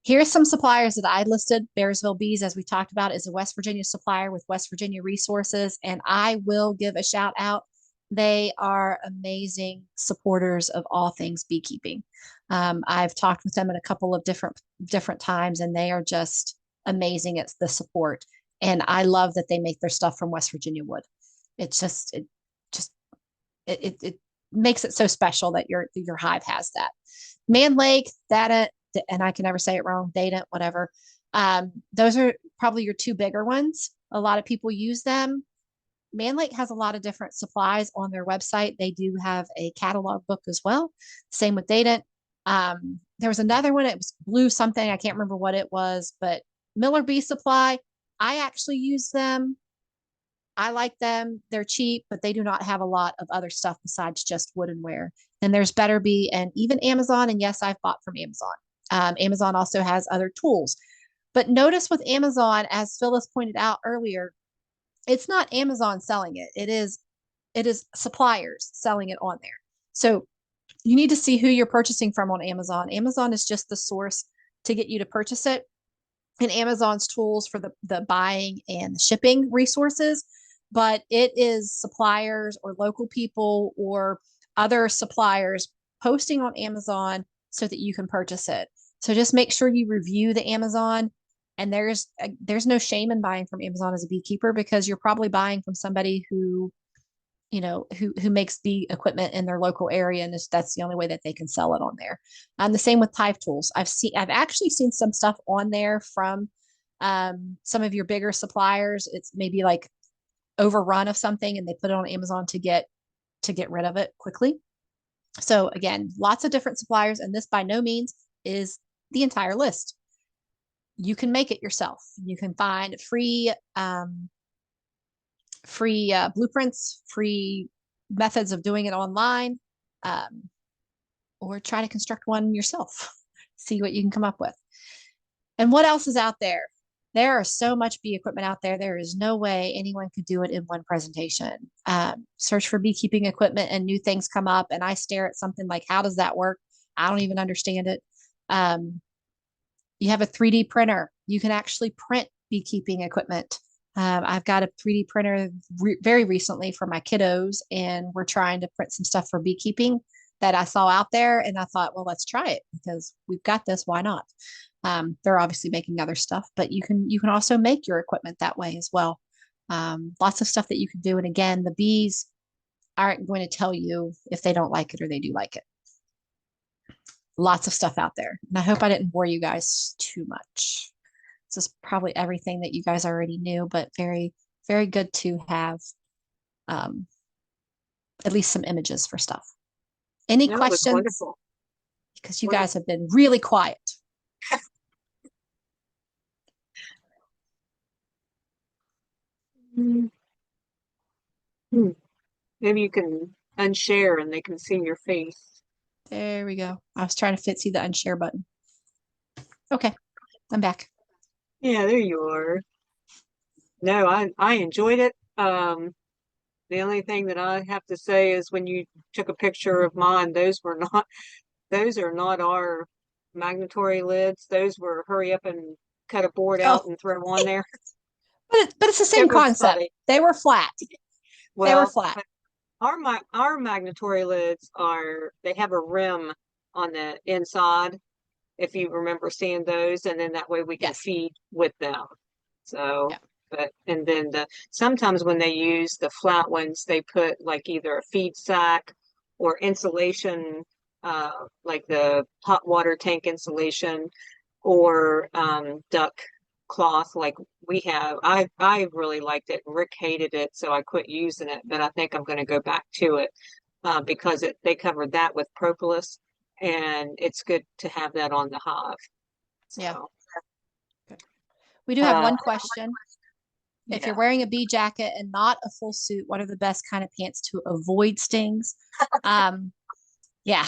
Here's some suppliers that I listed. Bearsville Bees, as we talked about, is a West Virginia supplier with West Virginia resources. And I will give a shout out. They are amazing supporters of all things beekeeping. I've talked with them at a couple of different times, and they are just amazing at the support. And I love that they make their stuff from West Virginia wood. It's just it makes it so special that your hive has that. Man Lake, Data, and I can never say it wrong, Data, whatever. Those are probably your two bigger ones. A lot of people use them. Man Lake has a lot of different supplies on their website. They do have a catalog book as well. Same with Data. There was another one. It was blue something. I can't remember what it was, but Miller Bee Supply. I actually use them. I like them. They're cheap, but they do not have a lot of other stuff besides just woodenware. And there's Better Bee and even Amazon. And yes, I've bought from Amazon. Amazon also has other tools. But notice with Amazon, as Phyllis pointed out earlier, it's not Amazon selling it. It is suppliers selling it on there. So you need to see who you're purchasing from on Amazon. Amazon is just the source to get you to purchase it. And Amazon's tools for the buying and the shipping resources, but it is suppliers or local people or other suppliers posting on Amazon so that you can purchase it. So just make sure you review the Amazon. And there's no shame in buying from Amazon as a beekeeper because you're probably buying from somebody who who makes the equipment in their local area, and that's the only way that they can sell it on there. The same with hive tools. I've actually seen some stuff on there from some of your bigger suppliers. It's maybe like overrun of something, and they put it on Amazon to get rid of it quickly. So again, lots of different suppliers, and this by no means is the entire list. You can make it yourself. You can find free blueprints, free methods of doing it online, um, or try to construct one yourself. See what you can come up with. And what else is out there? There are so much bee equipment out there. There is no way anyone could do it in one presentation. Search for beekeeping equipment and new things come up, and I stare at something like, how does that work? I don't even understand it. You have a 3D printer. You can actually print beekeeping equipment. I've got a 3D printer very recently for my kiddos, and we're trying to print some stuff for beekeeping that I saw out there. And I thought, well, let's try it because we've got this. Why not? They're obviously making other stuff, but you can also make your equipment that way as well. Lots of stuff that you can do. And again, the bees aren't going to tell you if they don't like it or they do like it. Lots of stuff out there. And I hope I didn't bore you guys too much. This is probably everything that you guys already knew, but very, very good to have at least some images for stuff. Any No, it was questions? wonderful. Because you guys Wonderful. have been really quiet. Mm. Hmm. Maybe you can unshare and they can see your face. There we go. I was trying to see the unshare button. Okay, I'm back. Yeah, there you are. No, I enjoyed it. The only thing that I have to say is when you took a picture of mine, those are not our magnetory lids. Those were hurry up and cut a board Oh, out and throw on there. but it's the same It was concept. funny. They were flat. They were Well, flat. our magnetory lids they have a rim on the inside, if you remember seeing those, and then that way we can Yes. feed with them. So, Yeah. but and then sometimes when they use the flat ones, they put like either a feed sack or insulation, like the hot water tank insulation, or duck cloth like we have. I really liked it. Rick hated it, so I quit using it, but I think I'm going to go back to it because they covered that with propolis, and it's good to have that on the hive. Yeah. So, We do have uh, one question. If you're yeah. wearing a bee jacket and not a full suit, what are the best kind of pants to avoid stings? Um, yeah,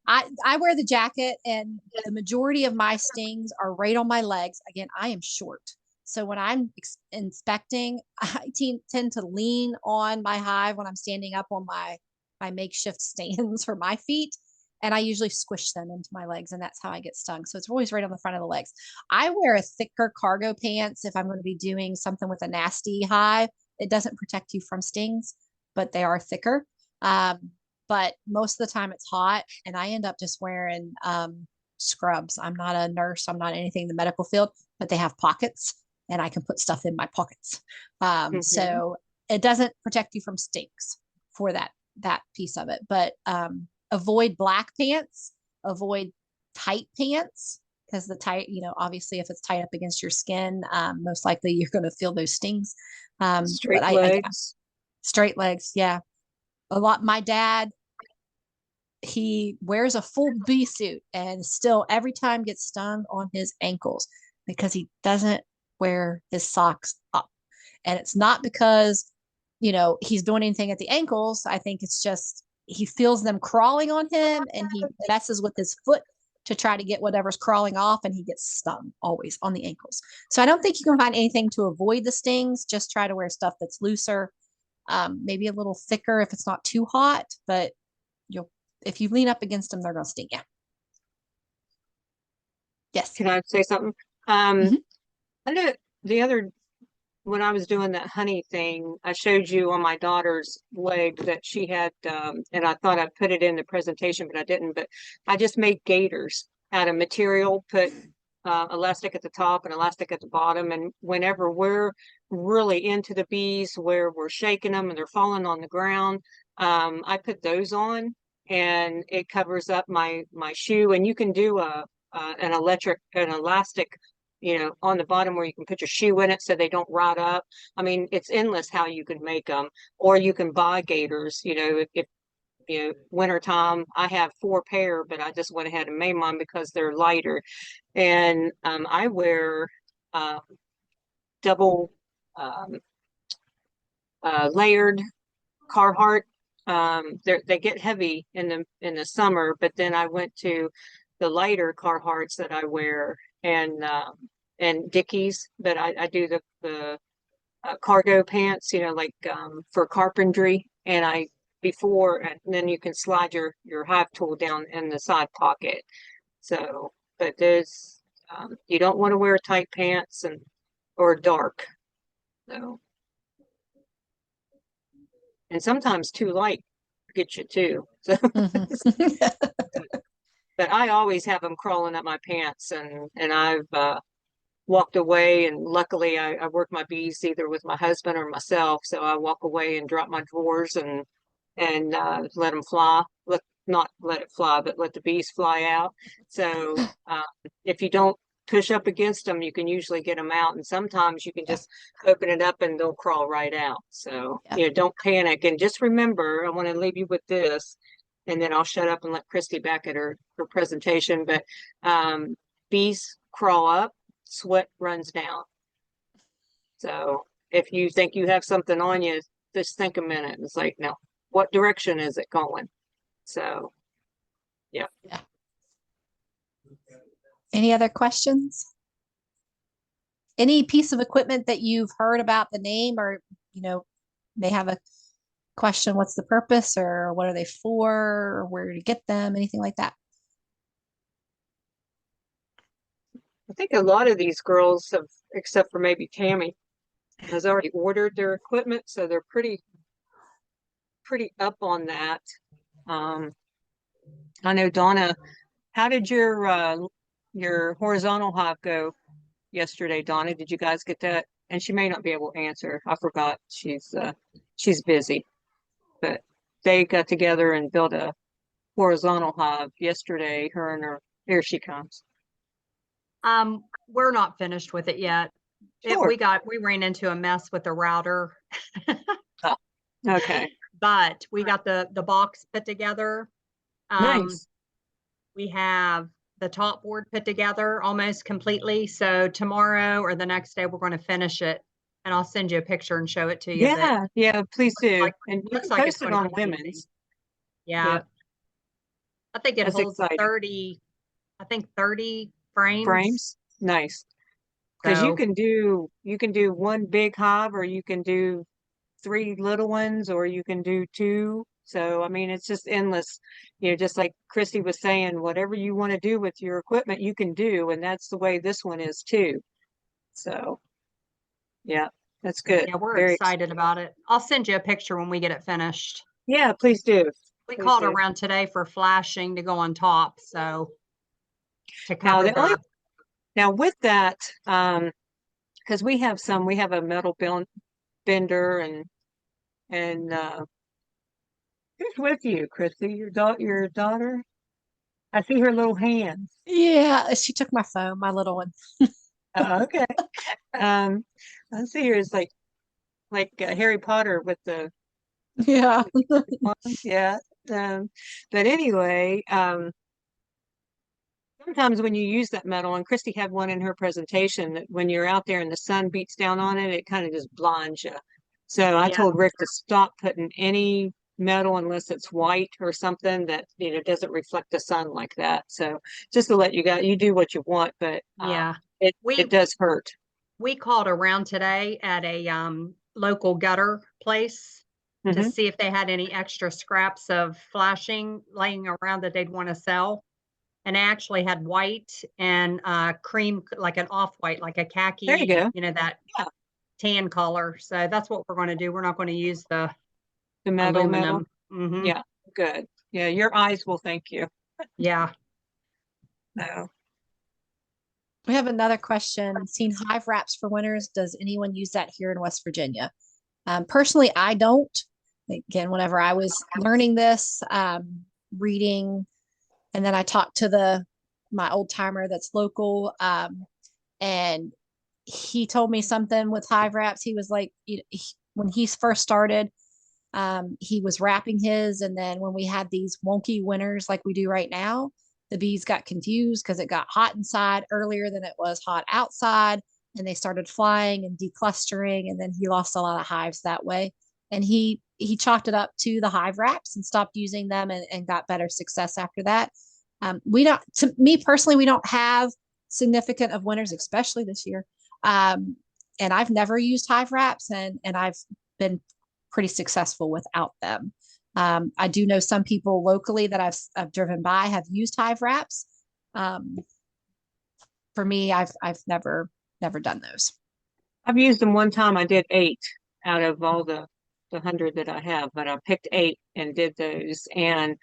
I wear the jacket, and the majority of my stings are right on my legs. Again, I am short, so when I'm inspecting, I tend to lean on my hive when I'm standing up on my makeshift stands for my feet, and I usually squish them into my legs, and that's how I get stung. So it's always right on the front of the legs. I wear a thicker cargo pants if I'm going to be doing something with a nasty hive. It doesn't protect you from stings, but they are thicker. But most of the time it's hot, and I end up just wearing scrubs. I'm not a nurse, I'm not anything in the medical field, but they have pockets, and I can put stuff in my pockets. Hmm. So it doesn't protect you from stinks for that piece of it. But avoid black pants, avoid tight pants, because the tight, obviously if it's tight up against your skin, most likely you're going to feel those stings. But Straight legs. straight legs, yeah. A lot. My dad, he wears a full bee suit and still every time gets stung on his ankles because he doesn't wear his socks up. And it's not because, he's doing anything at the ankles. I think it's just he feels them crawling on him, and he messes with his foot to try to get whatever's crawling off, and he gets stung always on the ankles. So I don't think you can find anything to avoid the stings. Just try to wear stuff that's looser, maybe a little thicker if it's not too hot, but you'll if you lean up against them, they're going to sting you. Yes. Can I say something? Um, Mm-hmm. I know the other when I was doing that honey thing, I showed you on my daughter's leg that she had, and I thought I put it in the presentation, but I didn't. But I just made gaiters out of material, put elastic at the top and elastic at the bottom. And whenever we're really into the bees, where we're shaking them and they're falling on the ground, I put those on, and it covers up my shoe. And you can do an elastic, on the bottom where you can put your shoe in it so they don't rot up. I mean, it's endless how you can make them. Or you can buy gaiters, if wintertime. I have 4 pair, but I just went ahead and made mine because they're lighter. And I wear uh, double um, layered Carhartt. They get heavy in the summer, but then I went to the lighter Carhartts that I wear, and Dickies. But I do the cargo pants, like for carpentry, and I before and then you can slide your hive tool down in the side pocket. So, but there's you don't want to wear tight pants and or dark. So, and sometimes too light gets you too. So, Mm-hmm. but I always have them crawling up my pants, and I've walked away, and luckily I work my bees either with my husband or myself, so I walk away and drop my drawers and let them fly. Not let it fly, but let the bees fly out. So if you don't push up against them, you can usually get them out, and sometimes you can Yeah. just open it up and they'll crawl right out. So Yeah. don't panic, and just remember, I want to leave you with this, and then I'll shut up and let Christy back at her presentation. But bees crawl up, sweat runs down. So if you think you have something on you, just think a minute. It's like, no, what direction is it going? So, yeah. Yeah. Any other questions? Any piece of equipment that you've heard about the name, or may have a question, what's the purpose, or what are they for, or where to get them, anything like that? I think a lot of these girls have, except for maybe Tammy, has already ordered their equipment, so they're pretty up on that. Um, I know Donna, how did your horizontal hive go yesterday, Donna? Did you guys get that? And she may not be able to answer. I forgot she's busy, but they got together and built a horizontal hive yesterday. Her and her, here she comes. We're not finished with it yet. Sure. We ran into a mess with the router, Oh, okay. but we got the box put together. Um, Nice. we have the top board put together almost completely. So tomorrow or the next day, we're going to finish it, and I'll send you a picture and show it to you. But Yeah, yeah, please do. like And you looks can like it's post it going to on be amazing. Women's. Yeah, Yeah, I think it that's holds exciting. 30. I think 30 frames. Frames, nice. Because So you can do one big hive, or you can do three little ones, or you can do two. So I mean, it's just endless. Just like Christy was saying, whatever you want to do with your equipment, you can do, and that's the way this one is too. So yeah, that's good. yeah, we're Very excited exciting. about it. I'll send you a picture when we get it finished. Yeah, please do. We Please called do. around today for flashing to go on top, so to Now cover the only the now with that, because we have a metal bender and who's with you, Christy? Your daughter? I see her little hands. Yeah, she took my phone, my little one. Oh, okay. Um, I see her as like Harry Potter with the Yeah. wand. Yeah. Um, but anyway, sometimes when you use that metal, and Christy had one in her presentation, that when you're out there and the sun beats down on it, it kind of just blinds you. So I yeah, told Rick to stop putting any metal unless it's white or something that doesn't reflect the sun like that. So just to let you do what you want, but yeah. it We does hurt. we called around today at a local gutter place to Hmm. see if they had any extra scraps of flashing laying around that they'd want to sell. And I actually had white and cream, like an off white, like a There you khaki, go. that Yeah, tan color. So that's what we're going to do. We're not going to use the the metal. aluminum. Hmm. Yeah, good. Yeah, your eyes will thank you. Yeah. No. We have another question. Seen hive wraps for winners. Does anyone use that here in West Virginia? Personally, I don't. Again, whenever I was learning this, reading, and then I talked to the my old timer that's local, and he told me something with hive wraps. He was like, when he first started, he was wrapping his, and then when we had these wonky winters like we do right now, the bees got confused because it got hot inside earlier than it was hot outside, and they started flying and declustering, and then he lost a lot of hives that way. And he chalked it up to the hive wraps and stopped using them, and got better success after that. We don't, to me personally, we don't have significant of winters, especially this year. Um, and I've never used hive wraps, and I've been pretty successful without them. I do know some people locally that I've driven by have used hive wraps. Um, for me, I've never done those. I've used them one time. I did eight out of all the 100 that I have, but I picked eight and did those, and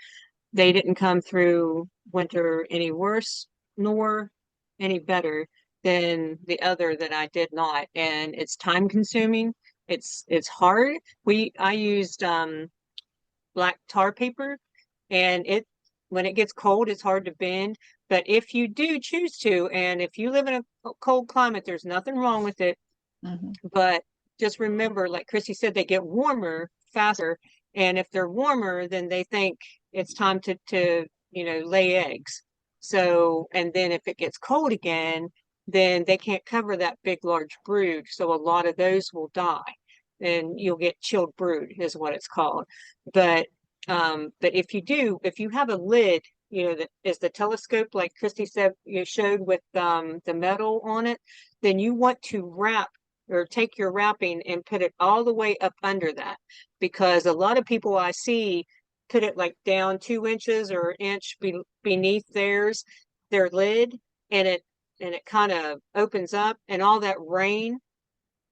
they didn't come through winter any worse nor any better than the other that I did not. And it's time consuming. It's hard. I used black tar paper, and it when it gets cold, it's hard to bend. But if you do choose to, and if you live in a cold climate, there's nothing wrong with it. Mhm. But just remember, like Chrissy said, they get warmer faster. And if they're warmer, then they think it's time to lay eggs. So, and then if it gets cold again, then they can't cover that big, large brood. So a lot of those will die. And you'll get chilled brood is what it's called. But but if you have a lid, that is the telescope, like Christy said, you showed with the metal on it, then you want to wrap or take your wrapping and put it all the way up under that, because a lot of people I see put it like down 2 inches or an inch beneath their lid, and it kind of opens up, and all that rain,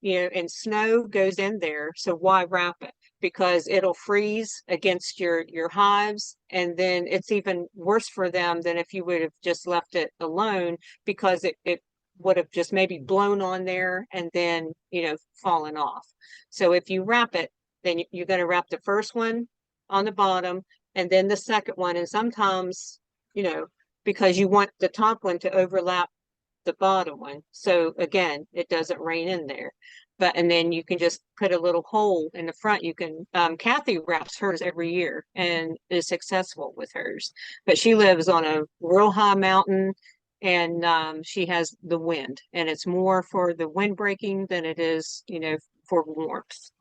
and snow goes in there. So why wrap it? Because it'll freeze against your hives, and then it's even worse for them than if you would have just left it alone, because it would have just maybe blown on there and then fallen off. So if you wrap it, then you're going to wrap the first one on the bottom and then the second one, and sometimes, because you want the top one to overlap the bottom one. So again, it doesn't rain in there. And then you can just put a little hole in the front. You can, Kathy wraps hers every year and is successful with hers, but she lives on a real high mountain, and she has the wind, and it's more for the wind breaking than it is, for warmth.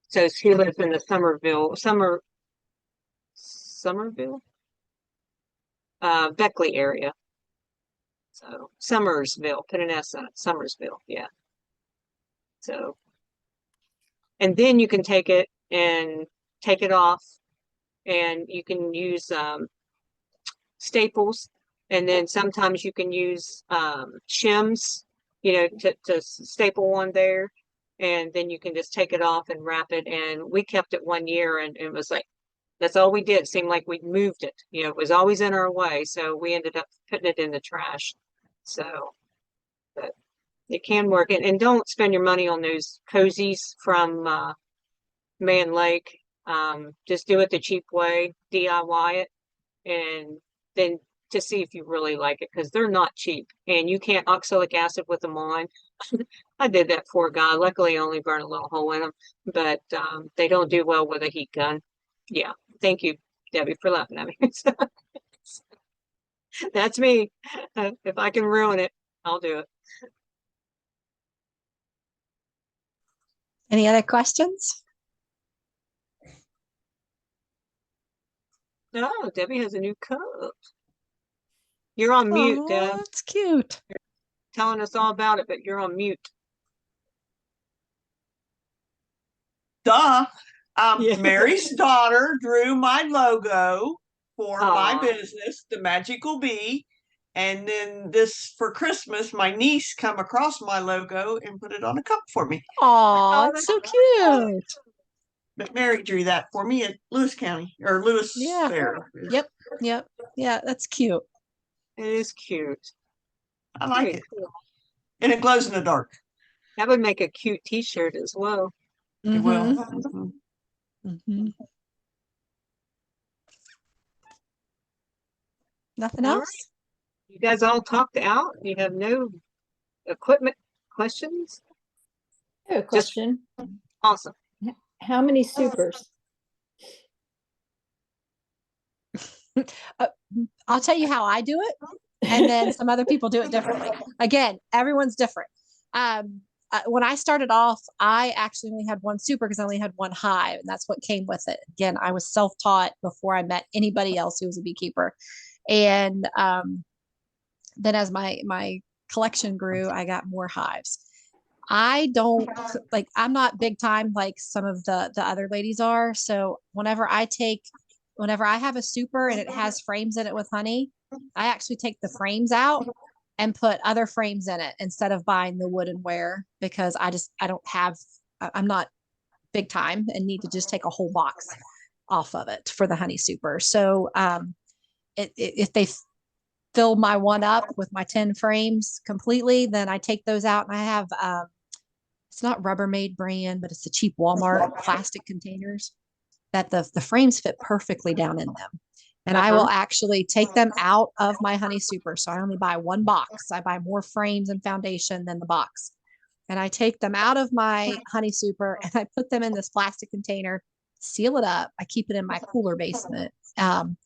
So she lives in the Somerville, Beckley area. So Summersville, put an S on it, Summersville, yeah. So, and then you can take it off, and you can use staples, and then sometimes you can use shims, to staple on there, and then you can just take it off and wrap it. And we kept it 1 year, and it was like, that's all we did. It seemed like we moved it. It was always in our way, so we ended up putting it in the trash. So, but it can work. And don't spend your money on those cozies from Man Lake. Just do it the cheap way, DIY it, and then to see if you really like it, because they're not cheap, and you can't oxalic acid with them on. I did that for a guy. Luckily, I only burned a little hole in them, but they don't do well with a heat gun. Yeah, thank you, Debbie, for laughing at me. That's me. If I can ruin it, I'll do it. Any other questions? Oh, Debbie has a new cup. You're on mute, Deb. Oh, that's cute. You're telling us all about it, but you're on mute. Duh. Yeah. Mary's daughter drew my logo for my Aw. business, The Magical Bee. And then for Christmas, my niece come across my logo and put it on a cup for me. Oh, it's so cute. But Mary drew that for me at Lewis County, or Lewis Yeah. Fair. Yep. Yeah, that's cute. It is cute. I like Very it. cool. And it glows in the dark. That would make a cute t-shirt as well. It will. Mhm. Nothing All else? You guys all talked out. You have no equipment questions? I have a question. Awesome. How many supers? I'll tell you how I do it, and then some other people do it differently. Again, everyone's different. When I started off, I actually only had one super because I only had one hive, and that's what came with it. Again, I was self-taught before I met anybody else who was a beekeeper. And then as my collection grew, I got more hives. I don't like, I'm not big time like some of the other ladies are. So whenever I have a super and it has frames in it with honey, I actually take the frames out and put other frames in it instead of buying the woodenware, because I'm not big time and need to just take a whole box off of it for the honey super. So if they fill my one up with my 10 frames completely, then I take those out, and I have it's not Rubbermaid brand, but it's the cheap Walmart plastic containers that the frames fit perfectly down in them. And I will actually take them out of my honey super. So I only buy one box. I buy more frames and foundation than the box. And I take them out of my honey super and I put them in this plastic container, seal it up. I keep it in my cooler basement. And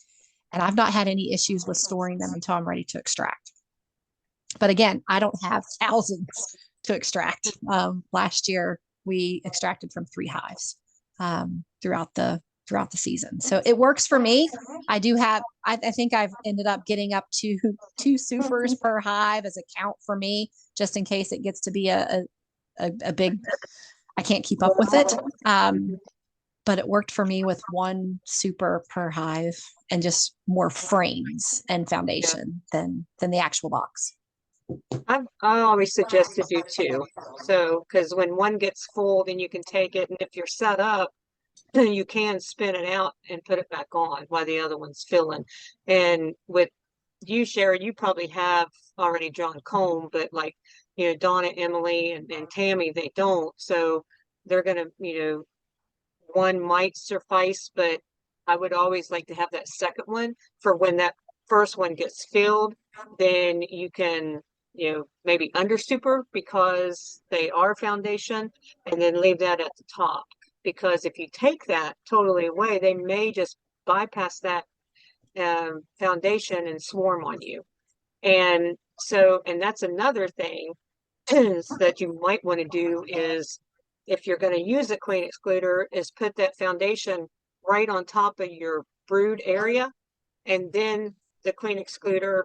I've not had any issues with storing them until I'm ready to extract. But again, I don't have thousands to extract. Last year, we extracted from 3 hives throughout the season. So it works for me. I think I've ended up getting up to 2 supers per hive as a count for me, just in case it gets to be a big, I can't keep up with it. But it worked for me with 1 super per hive and just more frames and foundation than the actual box. I always suggest to do 2. So, because when one gets full, then you can take it, and if you're set up, then you can spin it out and put it back on while the other one's filling. And with you, Sherry, you probably have already drawn comb, but like, Donna, Emily, and Tammy, they don't. So they're gonna, one might suffice, but I would always like to have that second one for when that first one gets filled. Then you can, put it back on. maybe under super because they are foundation, and then leave that at the top. Because if you take that totally away, they may just bypass that foundation and swarm on you. And so, and that's another thing that you might want to do is, if you're going to use a queen excluder, is put that foundation right on top of your brood area, and then the queen excluder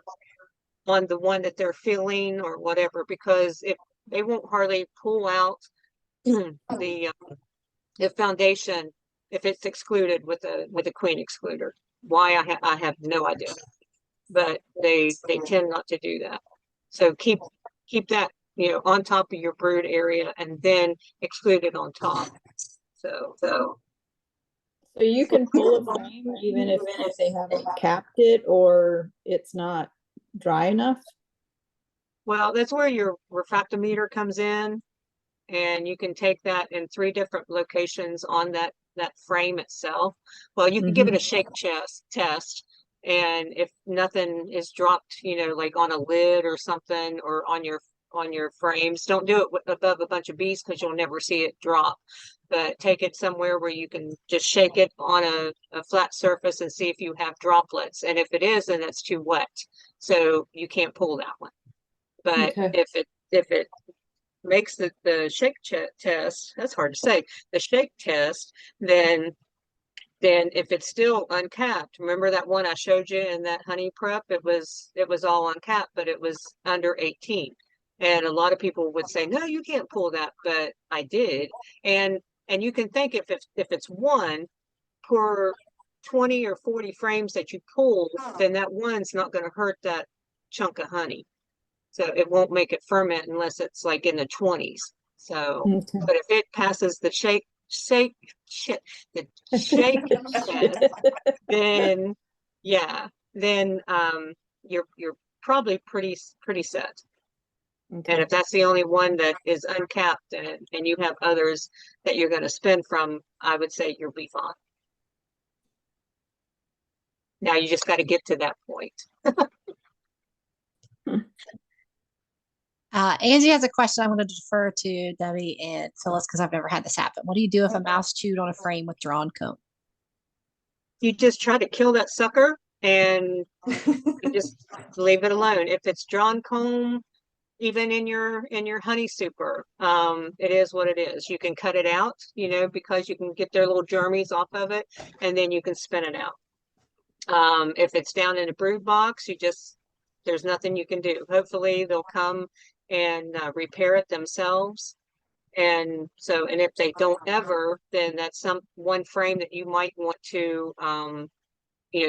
on the one that they're filling or whatever, because if they won't hardly pull out the foundation if it's excluded with a queen excluder. Why, I have no idea, but they tend not to do that. So keep that on top of your brood area, and then exclude it on top. So you can pull a frame even if they haven't capped it or it's not dry enough? well, that's where your refractometer comes in, and you can take that in 3 different locations on that frame itself. Well, you can give it a shake test, and if nothing is dropped, like on a lid or something, or on your frames, don't do it above a bunch of bees because you'll never see it drop. But take it somewhere where you can just shake it on a flat surface and see if you have droplets. And if it is, then it's too wet, so you can't pull that one. But Okay. if it makes the shake test, that's hard to say, the shake test, then if it's still uncapped, remember that one I showed you in that honey prep, it was all uncapped, but it was under 18. And a lot of people would say, no, you can't pull that, but I did. And you can think, if it's one per 20 or 40 frames that you pull, then that one's not going to hurt that chunk of honey. So it won't make it ferment unless it's like in the 20s. So, Okay. but if it passes the shake test, then yeah, then you're probably pretty set. And Okay. if that's the only one that is uncapped, and you have others that you're going to spin from, I would say you'll be fine. Now you just got to get to that point. Angie has a question. I'm going to defer to Debbie and Phyllis because I've never had this happen. What do you do if a mouse chewed on a frame with drawn comb? You just try to kill that sucker, and you just leave it alone. If it's drawn comb, even in your honey super, it is what it is. You can cut it out, because you can get their little germies off of it, and then you can spin it out. If it's down in a brood box, there's nothing you can do. Hopefully they'll come and repair it themselves. And if they don't ever, then that's one frame that you might want to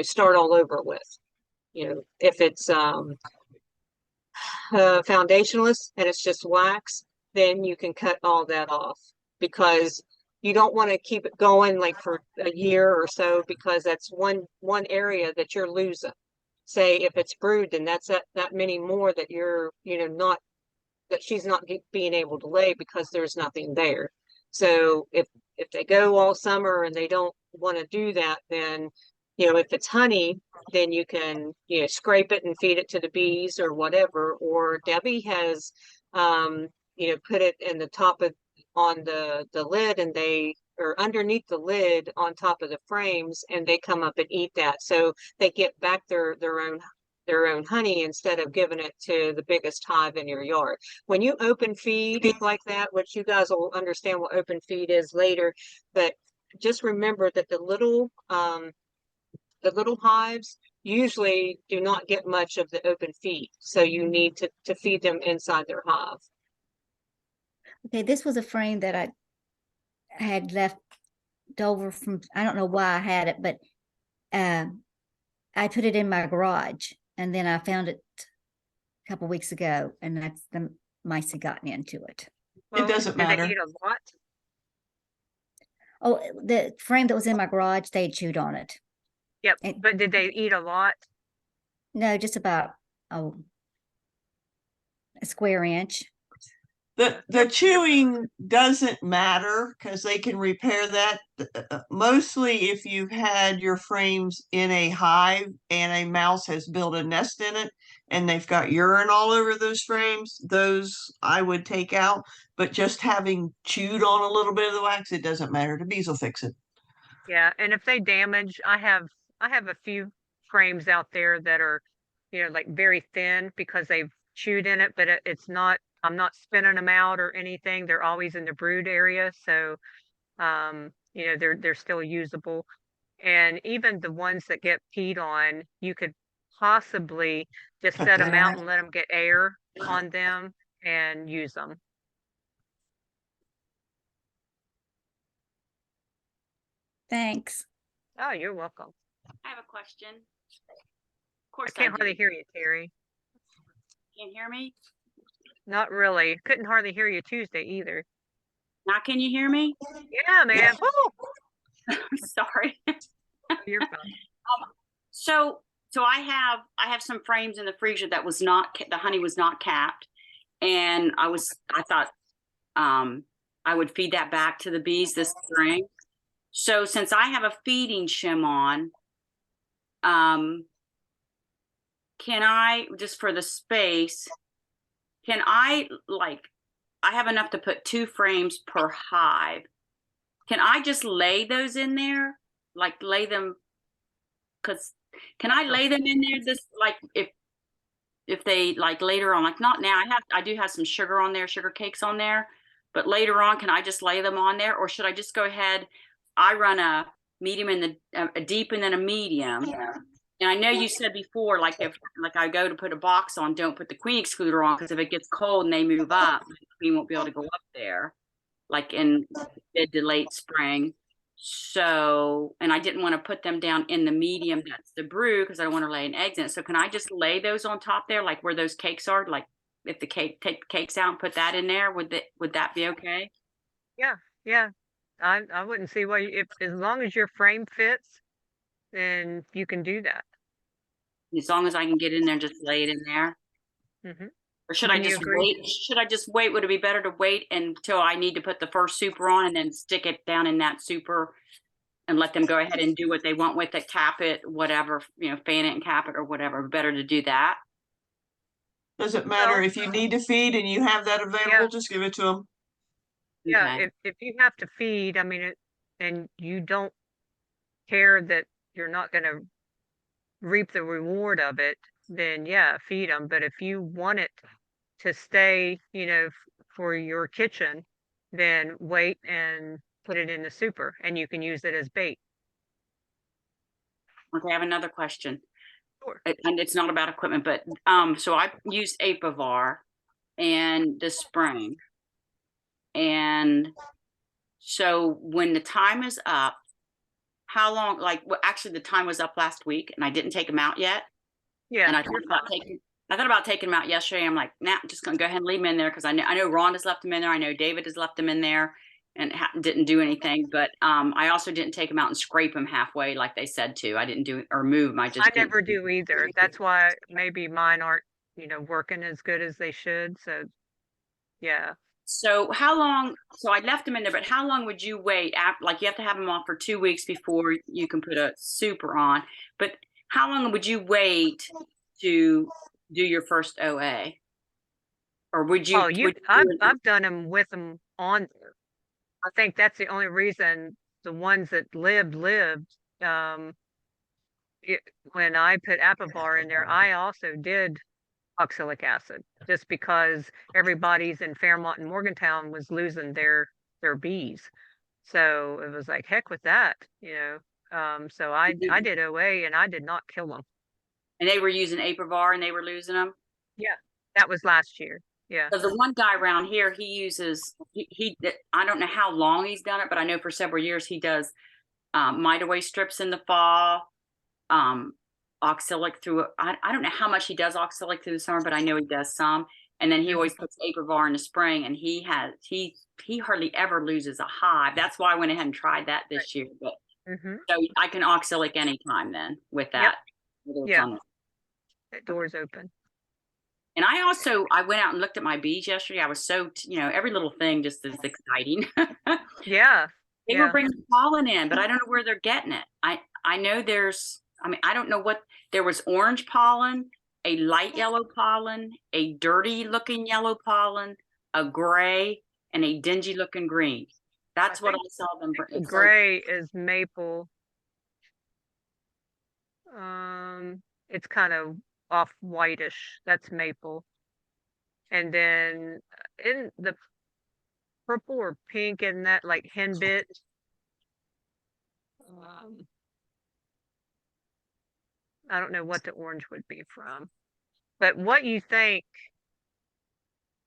start all over with. If it's foundationless and it's just wax, then you can cut all that off, because you don't want to keep it going like for a year or so, because that's one area that you're losing. Say if it's brood, then that's that many more that you're not, that she's not being able to lay because there's nothing there. So if they go all summer and they don't want to do that, then if it's honey, then you can scrape it and feed it to the bees or whatever. Or Debbie has put it in the top of on the lid, and or underneath the lid on top of the frames, and they come up and eat that. So they get back their own honey instead of giving it to the biggest hive in your yard. When you open feed like that, which you guys will understand what open feed is later, but just remember that the little hives usually do not get much of the open feed. So you need to feed them inside their hive. Okay, this was a frame that I had left over from, I don't know why I had it, but I put it in my garage, and then I found it a couple weeks ago, and that's the mice had gotten into it. It doesn't matter. Did they eat a lot? Oh, the frame that was in my garage, they chewed on it. Yep, but did they eat a lot? No, just about a square inch. The chewing doesn't matter because they can repair that. Mostly if you've had your frames in a hive and a mouse has built a nest in it, and they've got urine all over those frames, those I would take out. But just having chewed on a little bit of the wax, it doesn't matter. The bees will fix it. Yeah, and if they damage, I have a few frames out there that are, like very thin because they've chewed in it, but it's not, I'm not spinning them out or anything. They're always in the brood area, so they're still usable. And even the ones that get peed on, you could possibly just Cut set them that out out. and let them get air on them and use them. Thanks. Oh, you're welcome. I have a question. Of I course can't do. hardly hear you, Terry. Can't hear me? Not really. Couldn't hardly hear you Tuesday either. Now can you hear me? Yeah, man. Woo! Sorry. You're fine. So I have some frames in the freezer that was not, the honey was not capped. And I thought I would feed that back to the bees this spring. So since I have a feeding shim on, can I, just for the space, can I, like, I have enough to put 2 frames per hive. Can I just lay those in there? Like lay them, because can I lay them in there this, like, if they, like, later on, like, not now, I do have some sugar on there, sugar cakes on there, but later on, can I just lay them on there, or should I just go ahead? I run a medium and a deep and then a medium. And I know you said before, like, if I go to put a box on, don't put the queen excluder on, because if it gets cold and they move up, the queen won't be able to go up there, like in mid to late spring. So, and I didn't want to put them down in the medium, that's the brew, because I don't want to lay an eggs in it. So can I just lay those on top there, like where those cakes are? Like if the take the cakes out and put that in there, would that be okay? Yeah. I wouldn't see why if as long as your frame fits, then you can do that. As long as I can get in there and just lay it in there. Mhm. Or should When I you just agree. wait? Should I just wait? Would it be better to wait until I need to put the first super on and then stick it down in that super and let them go ahead and do what they want with it, cap it, whatever, fan it and cap it or whatever? Better to do that. Doesn't matter. Well, If you need to feed and you have that yeah, available, just give it to them. yeah. Okay. If you have to feed, I mean, and you don't care that you're not going to reap the reward of it, then yeah, feed them. But if you want it to stay, for your kitchen, then wait and put it in the super, and you can use it as bait. Okay, I have another question. Sure. And it's not about equipment, but so I used Apivar and the spring. And so when the time is up, how long, like, well, actually the time was up last week and I didn't take them out yet. Yeah, And I you're thought about taking them out yesterday. I'm like, nah, I'm just gonna go ahead and leave them in there because I know Rhonda's left them in there. I know David has left them in there and didn't do anything. But I also didn't take them out and scrape them halfway like they said to. I didn't do or move them. I I just didn't. never do either. That's why maybe mine aren't, working as good as they should. So yeah. So how long? So I left them in there, but how long would you wait? Like you have to have them off for 2 weeks before you can put a super on. But how long would you wait to do your first OA? Or would you? Oh, I've done them with them on there. I think that's the only reason the ones that lived. When I put Apivar in there, I also did oxalic acid just because everybody's in Fairmont and Morgantown was losing their bees. So it was like, heck with that. So I did OA and I did not kill them. And they were using Apivar and they were losing them. Yeah, that was last year. Yeah. Because the one guy around here, he uses I don't know how long he's done it, but I know for several years he does mite away strips in the fall, oxalic through. I don't know how much he does oxalic through the summer, but I know he does some. And then he always puts Apivar in the spring, and he hardly ever loses a hive. That's why I went ahead and tried that this year. But so I can oxalic anytime then with that. Yep. Yeah, that door's open. And I went out and looked at my bees yesterday. I was so, every little thing just is exciting. Yeah. They were bringing pollen in, but I don't know where they're getting it. I know I don't know there was orange pollen. a light yellow pollen, a dirty looking yellow pollen, a gray, and a dingy looking green. That's what I think saw them. the gray is maple. It's kind of off whitish. That's maple. And then in the purple or pink in that like henbit. I don't know what the orange would be from, but what you think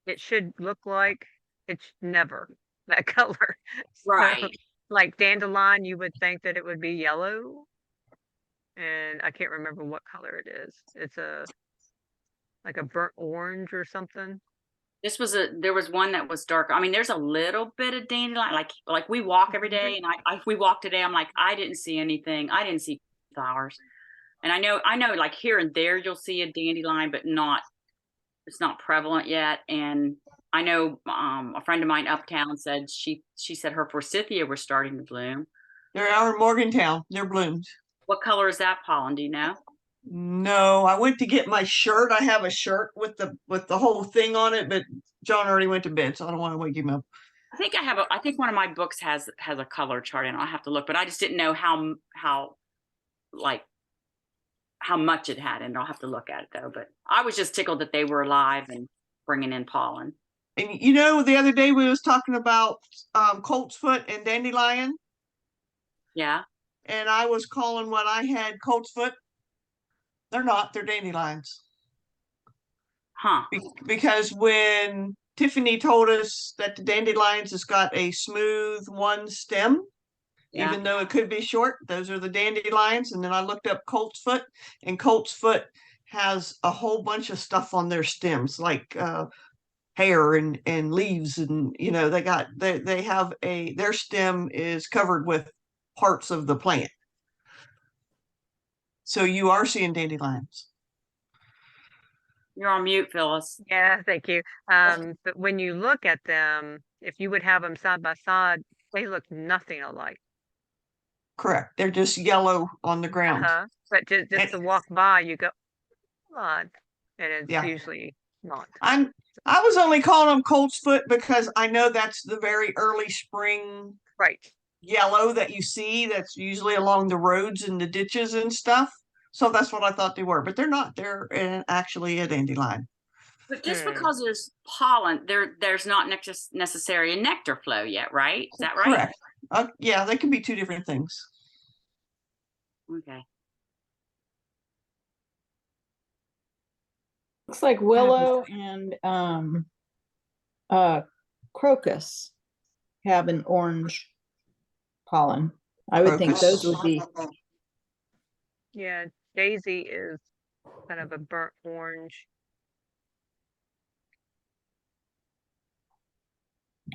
it should look like, it's never that color. So, Right. like dandelion, you would think that it would be yellow, and I can't remember what color it is. It's like a burnt orange or something. There was one that was darker. I mean, there's a little bit of dandelion, like we walk every day, and we walk today. I'm like, I didn't see anything. I didn't see flowers. And I know like here and there you'll see a dandelion, but it's not prevalent yet. And I know a friend of mine uptown said she said her forsythia were starting to bloom. They're out in Morgantown. They're bloomed. What color is that pollen? Do you know? No, I went to get my shirt. I have a shirt with the whole thing on it, but John already went to bed, so I don't want to wake him up. I think one of my books has a color chart in it. I'll have to look, but I just didn't know how much it had, and I'll have to look at it though. But I was just tickled that they were alive and bringing in pollen. And the other day we was talking about coltsfoot and dandelion, Yeah. and I was calling what I had coltsfoot. They're not. They're dandelions. Huh. Because when Tiffany told us that the dandelions has got a smooth one stem, Yeah. even though it could be short, those are the dandelions. And then I looked up coltsfoot, and coltsfoot has a whole bunch of stuff on their stems, like hair and leaves, and they have their stem is covered with parts of the plant. So you are seeing dandelions. You're on mute, Phyllis. Yeah, thank you. But when you look at them, if you would have them side by side, they look nothing alike. Correct. They're just yellow on the ground. But just to walk by, you go, come on, and it's usually not. I was only calling them coltsfoot because I know that's the very early spring yellow that you see. That's usually along the roads and the ditches and stuff. So that's what I thought they were, but they're not. They're actually a dandelion. But just because there's pollen, there's not necessary a nectar flow yet, right? Is that right? Correct. Yeah, they can be two different things. Okay. Looks like willow and crocus have an orange pollen. I would think those would be. Yeah, daisy is kind of a burnt orange.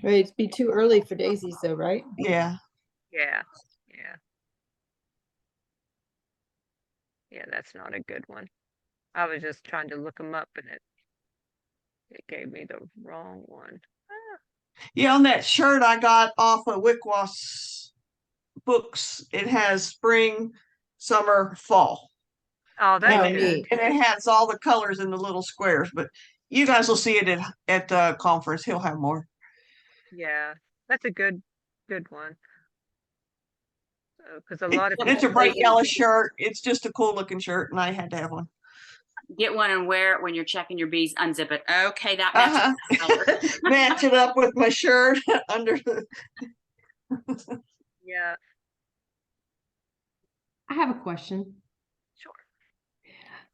It'd be too early for daisies though, right? Yeah. Yeah. Yeah, that's not a good one. I was just trying to look them up, and it gave me the wrong one. Yeah, on that shirt I got off of Wickwas Books, it has spring, summer, fall. Oh, that's good. Neat. And it has all the colors in the little squares, but you guys will see it at the conference. He'll have more. Yeah, that's a good one. Because a lot of It's a bright yellow shirt. It's just a cool looking shirt, and I had to have one. Get one and wear it when you're checking your bees. Unzip it. Okay, that matches color. Match it up with my shirt under the. Yeah. I have a question. Sure.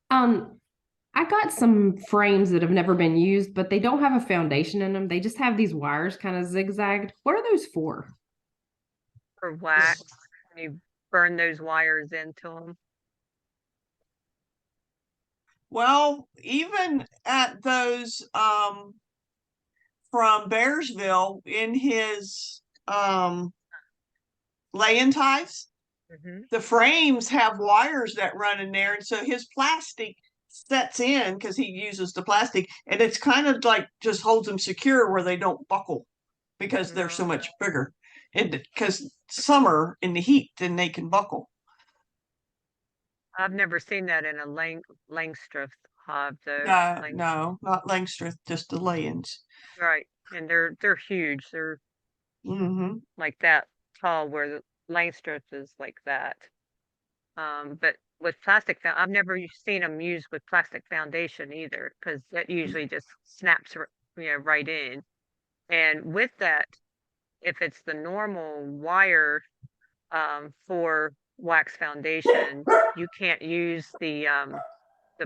I got some frames that have never been used, but they don't have a foundation in them. They just have these wires kind of zigzagged. What are those for? For wax, you burn those wires into them. Well, even at those from Bearsville in his lay-in ties, the frames have wires that run in there, and so his plastic sets in because he uses the plastic, and it's kind of like just holds them secure where they don't buckle because they're so much bigger. And because summer in the heat, then they can buckle. I've never seen that in a Langstroth hive though. No, Like, no, not Langstroth, just the lay-ins. right. And they're huge. They're Mm-hmm. like that tall where the Langstroth is like that. But with I've never seen them used with plastic foundation either, because that usually just snaps, right in. And with that, if it's the normal wire for wax foundation, you can't use the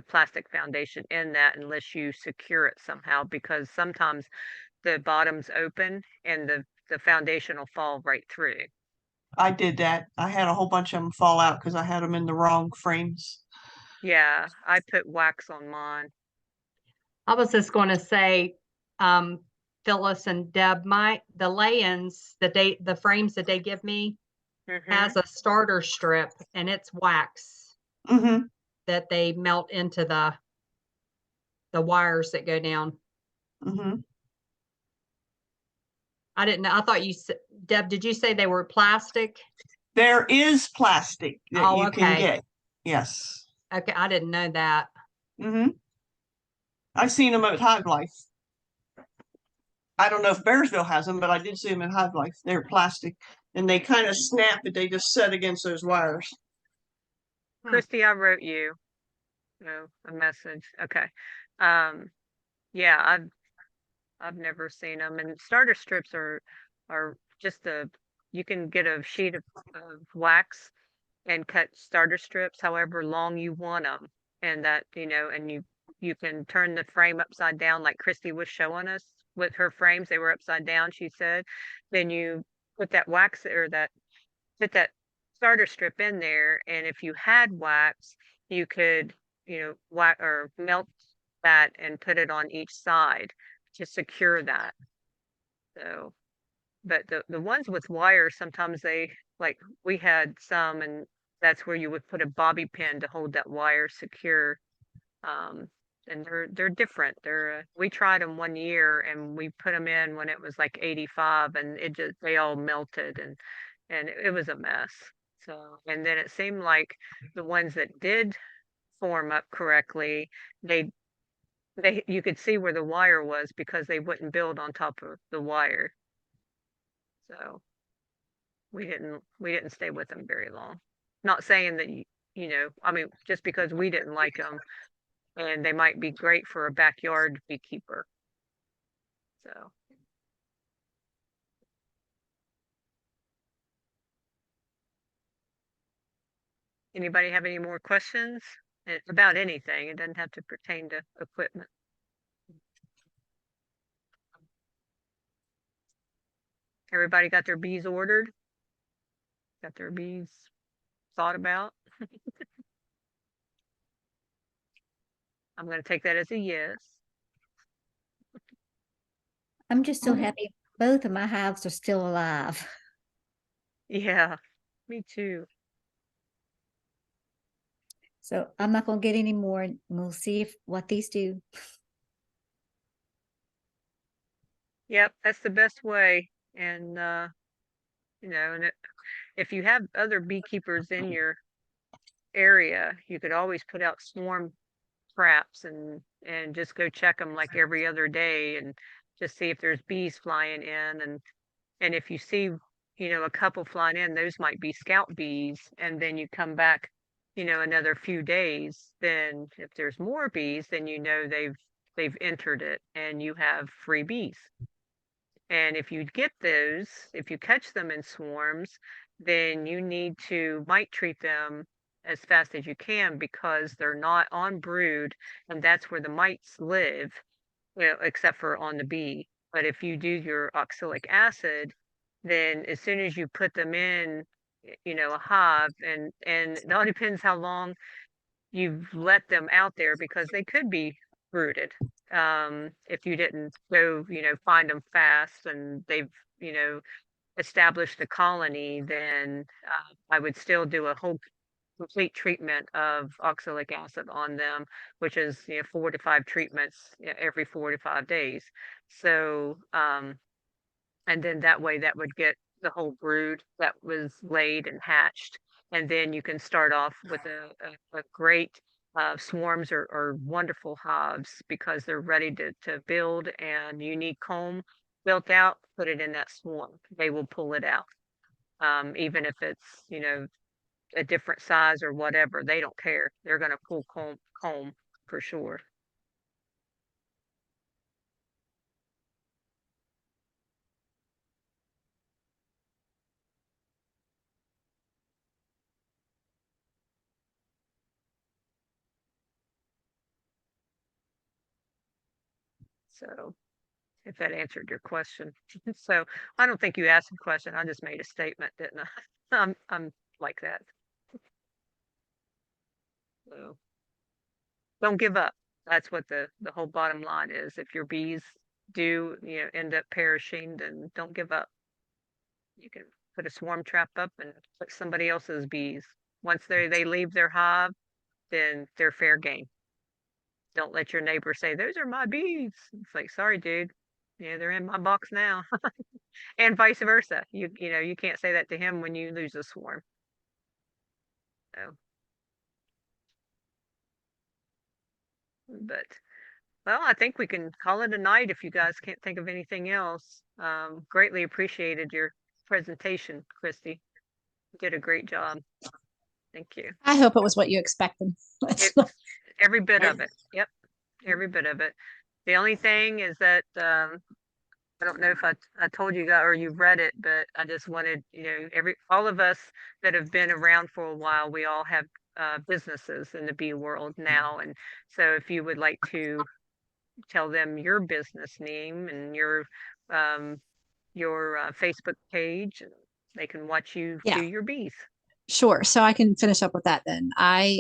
plastic foundation in that unless you secure it somehow, because sometimes the bottom's open and the foundation will fall right through. I did that. I had a whole bunch of them fall out because I had them in the wrong frames. Yeah, I put wax on mine. I was just going to say, Phyllis and Deb, the lay-ins, the frames that they give me has a starter strip, and it's wax Mm-hmm. that they melt into the wires that go down. Mm-hmm. I didn't know. I thought Deb, did you say they were plastic? There is plastic that Oh, you can okay. get. Yes. Okay, I didn't know that. Mm-hmm. I've seen them at Hive Life. I don't know if Bearsville has them, but I did see them in Hive Life. They're plastic and they kind of snap, but they just set against those wires. Christy, I wrote you a message. Okay. Um, yeah, I've never seen them. And starter strips are just you can get a sheet of wax and cut starter strips however long you want them, and that and you can turn the frame upside down like Christy was showing us with her frames. They were upside down, she said. Then you put that wax or that put that starter strip in there, and if you had wax, you could wax or melt that and put it on each side to secure that. So, but the ones with wires, sometimes they, like, we had some, and that's where you would put a bobby pin to hold that wire secure. Um, and they're different. We tried them one year and we put them in when it was like 85, and they all melted, and it was a mess. So, and then it seemed like the ones that did form up correctly, they you could see where the wire was because they wouldn't build on top of the wire. So we didn't stay with them very long. Not saying that I mean, just because we didn't like them, and they might be great for a backyard beekeeper. So anybody have any more questions about anything? It doesn't have to pertain to equipment. Everybody got their bees ordered? Got their bees thought about? I'm going to take that as a yes. I'm just so happy both of my hives are still alive. Yeah, me too. So I'm not going to get any more, and we'll see what these do. Yep, that's the best way. And and if you have other beekeepers in your area, you could always put out swarm traps and just go check them like every other day and just see if there's bees flying in. And if you see a couple flying in, those might be scout bees. And then you come back another few days, then if there's more bees, then they've entered it and you have free bees. And if you get those, if you catch them in swarms, then you might treat them as fast as you can, because they're not on brood, and that's where the mites live, except for on the bee. But if you do your oxalic acid, then as soon as you put them in, a hive, and it all depends how long you've let them out there, because they could be brooded. If you didn't go, find them fast and they've, established a colony, then I would still do a whole complete treatment of oxalic acid on them, which is 4 to 5 treatments every 4 to 5 days. So and then that way that would get the whole brood that was laid and hatched, and then you can start off with a great Swarms are wonderful hives because they're ready to build, and you need comb built out, put it in that swarm. They will pull it out. Even if it's, a different size or whatever, they don't care. They're going to pull comb for sure. So if that answered your question. So I don't think you asked a question. I just made a statement, didn't I? I'm like that. So don't give up. That's what the whole bottom line is. If your bees do, end up perishing, then don't give up. You can put a swarm trap up and put somebody else's bees. Once they leave their hive, then they're fair game. Don't let your neighbor say, "Those are my bees." It's like, sorry, dude. Yeah, they're in my box now. And vice versa. You can't say that to him when you lose a swarm. So, but well, I think we can call it a night if you guys can't think of anything else. Greatly appreciated your presentation, Christy. You did a great job. Thank you. I hope it was what you expected. It's every bit of it. Yep, every bit of it. The only thing is that I don't know if I told you that or you've read it, but I just wanted, all of us that have been around for a while, we all have businesses in the bee world now. And so if you would like to tell them your business name and um, your Facebook page, and they can watch you do Yeah, your bees. sure. So I can finish up with that then. I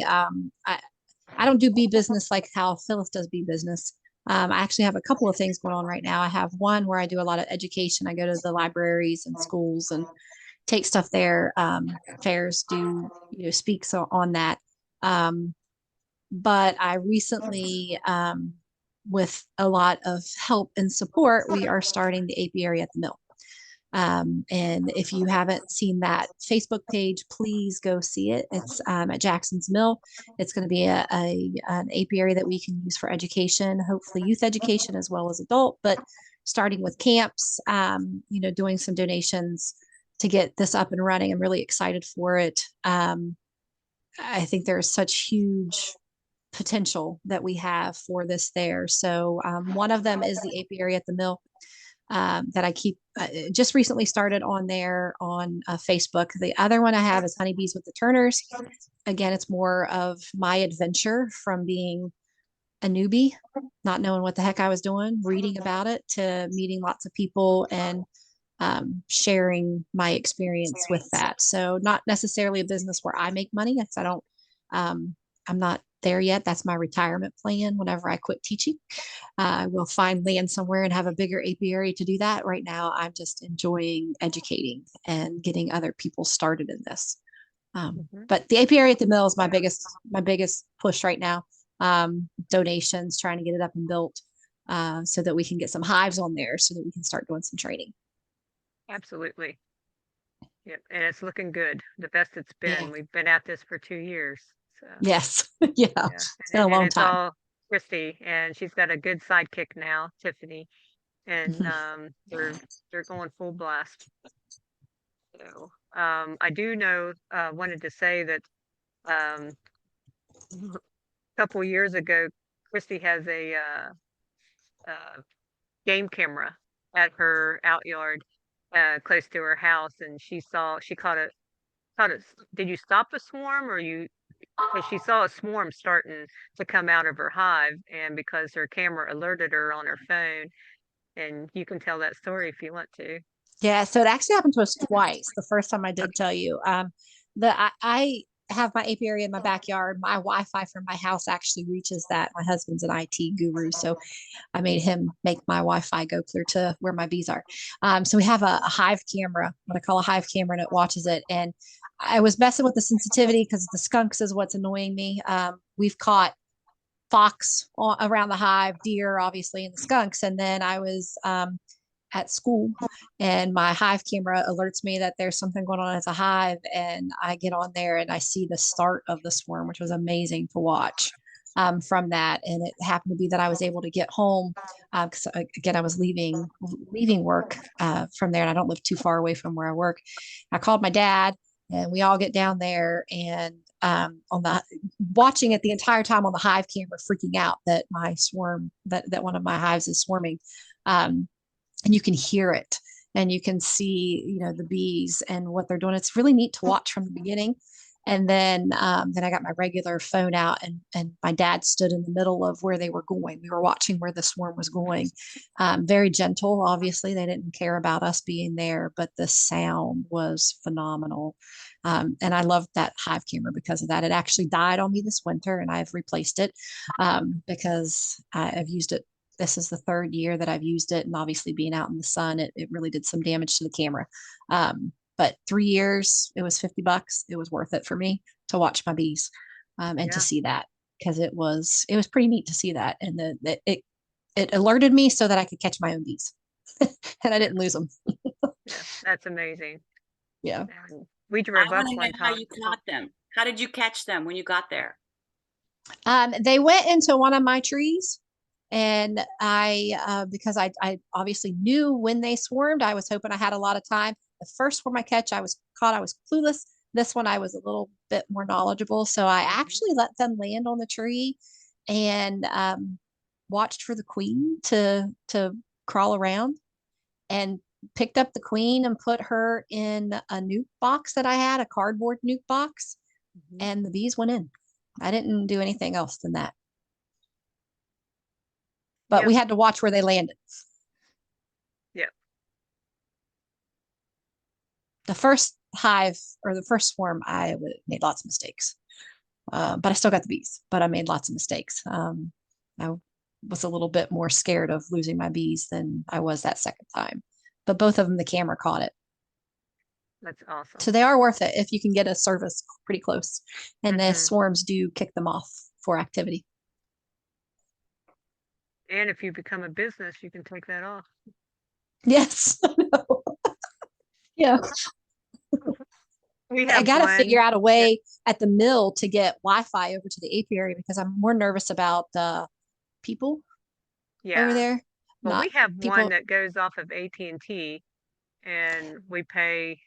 don't do bee business like how Phyllis does bee business. I actually have a couple of things going on right now. I have one where I do a lot of education. I go to the libraries and schools and take stuff there. Fairs do, speaks on that. Um, but I recently, with a lot of help and support, we are starting the apiary at the mill. And if you haven't seen that Facebook page, please go see it. It's at Jackson's Mill. It's going to be an apiary that we can use for education, hopefully youth education as well as adult, but starting with camps, doing some donations to get this up and running. I'm really excited for it. I think there's such huge potential that we have for this there. So one of them is the apiary at the mill that I keep just recently started on there on Facebook. The other one I have is Honeybees with the Turners. Again, it's more of my adventure from being a newbie, not knowing what the heck I was doing, reading about it to meeting lots of people and sharing my experience with that. So not necessarily a business where I make money. I don't, I'm not there yet. That's my retirement plan. Whenever I quit teaching, I will find land somewhere and have a bigger apiary to do that. Right now, I'm just enjoying educating and getting other people started in this. But the apiary at the mill is my biggest push right now. Donations, trying to get it up and built so that we can get some hives on there so that we can start doing some training. Absolutely. Yep. And it's looking good. The best it's been. Yeah. We've been at this for 2 years. So Yes. Yeah. yeah. It's been a long it's time. all Christy, and she's got a good sidekick now, Tiffany, and they're going full blast. So I do know wanted to say that a couple years ago, Christy has a game camera at her outyard close to her house, and she caught it. Did you stop a swarm, or you? Because she saw a swarm starting to come out of her hive, and because her camera alerted her on her phone, and you can tell that story if you want to. Yeah, so it actually happened to us twice. The first time I did tell you, I have my apiary in my backyard. My Wi-Fi from my house actually reaches that. My husband's an IT guru, so I made him make my Wi-Fi go clear to where my bees are. So we have a hive camera, what I call a hive camera, and it watches it. And I was messing with the sensitivity because the skunks is what's annoying me. We've caught fox around the hive, deer, obviously, and the skunks. And then I was at school and my hive camera alerts me that there's something going on at the hive, and I get on there and I see the start of the swarm, which was amazing to watch. from that. And it happened to be that I was able to get home because again, I was leaving work from there, and I don't live too far away from where I work. I called my dad, and we all get down there, and on the watching it the entire time on the hive camera, freaking out that my swarm that one of my hives is swarming, and you can hear it, and you can see, you know, the bees and what they're doing. It's really neat to watch from the beginning. And then I got my regular phone out, and my dad stood in the middle of where they were going. We were watching where the swarm was going. Very gentle, obviously. They didn't care about us being there, but the sound was phenomenal. And I loved that hive camera because of that. It actually died on me this winter, and I've replaced it because I've used it. This is the third year that I've used it. And obviously being out in the sun, it really did some damage to the camera. But 3 years, it was $50. It was worth it for me to watch my bees and to see that, because it was pretty neat to see that. And it alerted me so that I could catch my own bees and I didn't lose them. Yeah, that's amazing. Yeah. And we I drove up want to know one how time. you caught them. How did you catch them when you got there? They went into one of my trees, and I because I obviously knew when they swarmed, I was hoping I had a lot of time. The first swarm I catch, I was caught, I was clueless. This one, I was a little bit more knowledgeable, so I actually let them land on the tree and watched for the queen to crawl around, and picked up the queen and put her in a nuke box that I had, a cardboard nuke box, and the bees went in. I didn't do anything else than that. But Yep. we had to watch where they landed. Yep. The first hive, or the first swarm, I made lots of mistakes. But I still got the bees, but I made lots of mistakes. I was a little bit more scared of losing my bees than I was that second time. But both of them, the camera caught it. That's awesome. So they are worth it if you can get a service pretty close. And the Mhm. swarms do kick them off for activity. And if you become a business, you can take that off. Yes. Yeah. We I have got to one. figure out a way at the mill to get Wi-Fi over to the apiary, because I'm more nervous about people over Yeah. there. Well, Not we have one people. that goes off of AT&T, and we pay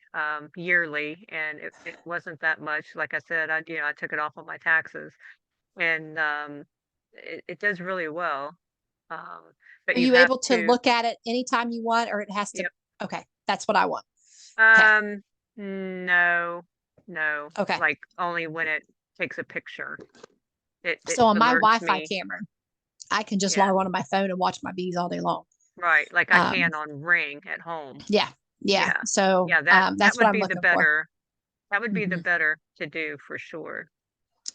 yearly, and it wasn't that much. Like I said, I took it off on my taxes, and it does really well. But Are you you have able to to. look at it anytime you want, or it has to? Yep. Okay, that's what I want. Okay. No, no. Okay. Like only when it takes a picture. It So on my alerts Wi-Fi me. camera, I can just Yeah. log on to my phone and watch my bees all day long. Right, like I Um, can on Ring at home. yeah, yeah. Yeah. So Yeah, that that's what would I'm be the looking for. better. That would be the Mhm. better to do for sure.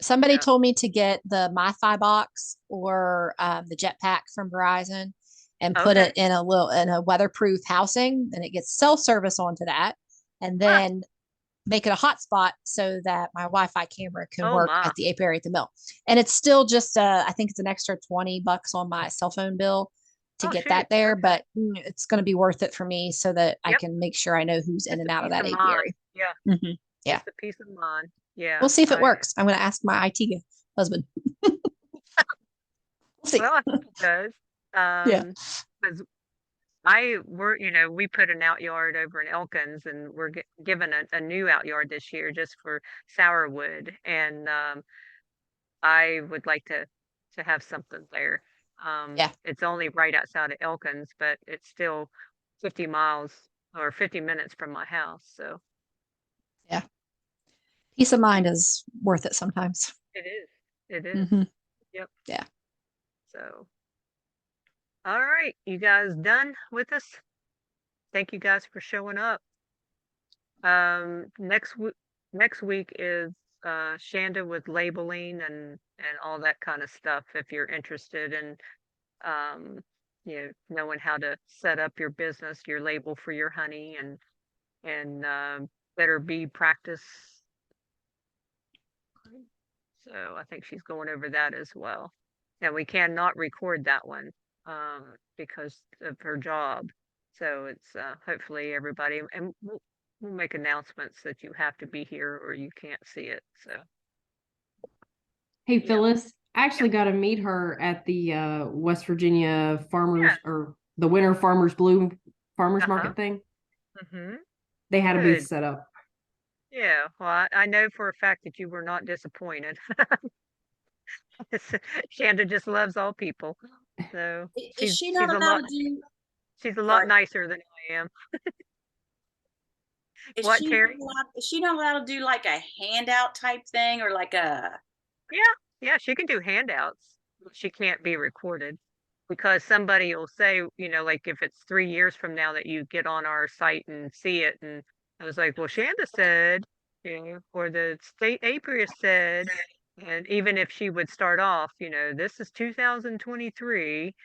Somebody Yeah. told me to get the MiFi box or the Jetpack from Verizon and put Okay. it in a weatherproof housing, and it gets cell service onto that, and Huh. then make it a hotspot so that my Wi-Fi camera can Oh work my. at the apiary at the mill. And it's still just I think it's an extra $20 on my cell phone bill to Oh get shoot. that there, Okay. but it's going to be worth it for me so that I Yep. can make sure I know who's in Just and a out of peace that of mind. apiary. Yeah. Yeah. Just a peace of mind. Yeah. We'll see if it works. I'm going to ask my IT husband. We'll see. Well, I think it does. Yeah. Because we put an outyard over in Elkins, and we're given a new outyard this year just for sourwood, and I would like to have something there. Yeah. It's only right outside of Elkins, but it's still 50 miles or 50 minutes from my house. So Yeah. Peace of mind is worth it sometimes. it is. It is. Hmm. Yep. Yeah. So, all right, you guys done with us? Thank you guys for showing up. Next week is Shanda with labeling and all that kind of stuff. If you're interested in um, knowing how to set up your business, your label for your honey, and better bee practice. So I think she's going over that as well. And we cannot record that one because of her job. So it's hopefully everybody, and we'll make announcements that you have to be here or you can't see it. So Hey, yeah. Phyllis, I actually got to meet her at the West Virginia Yeah. farmers or the Winter Farmers Blue Farmers Uh-huh. Market thing. Mm-hmm. They had a booth Good. set up. Yeah. Well, I know for a fact that you were not disappointed. Shanda just loves all people. So Is she's she she's not a allowed lot to do? she's a lot Sorry. nicer than I am. Is What, she not Terry? allowed? Is she not allowed to do like a handout type thing or like a? Yeah, yeah, she can do handouts. She can't be recorded because somebody will say, like if it's 3 years from now that you get on our site and see it. And I was like, well, Shanda said, or the state apiarist said, and even if she would start off, this is 2023,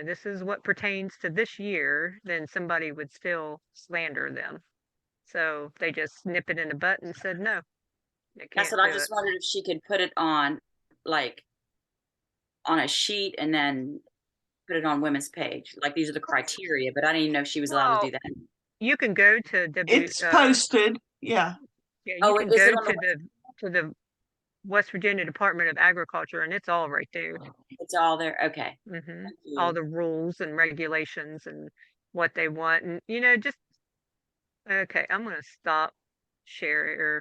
this is what pertains to this year, then somebody would still slander them. So they just nip it in the butt and said, no, they That's can't what I do it. just wondered if she could put it on, like, on a sheet and then put it on women's page. Like these are the criteria, but I didn't even know if she was allowed to Well, do that. you can go to It's posted. Yeah. yeah, you Oh, can is go it on to the West Virginia Department of Agriculture, and it's all right there. It's all there. Okay. Hmm. Thank All you. the rules and regulations and what they want, and just okay. I'm gonna stop share or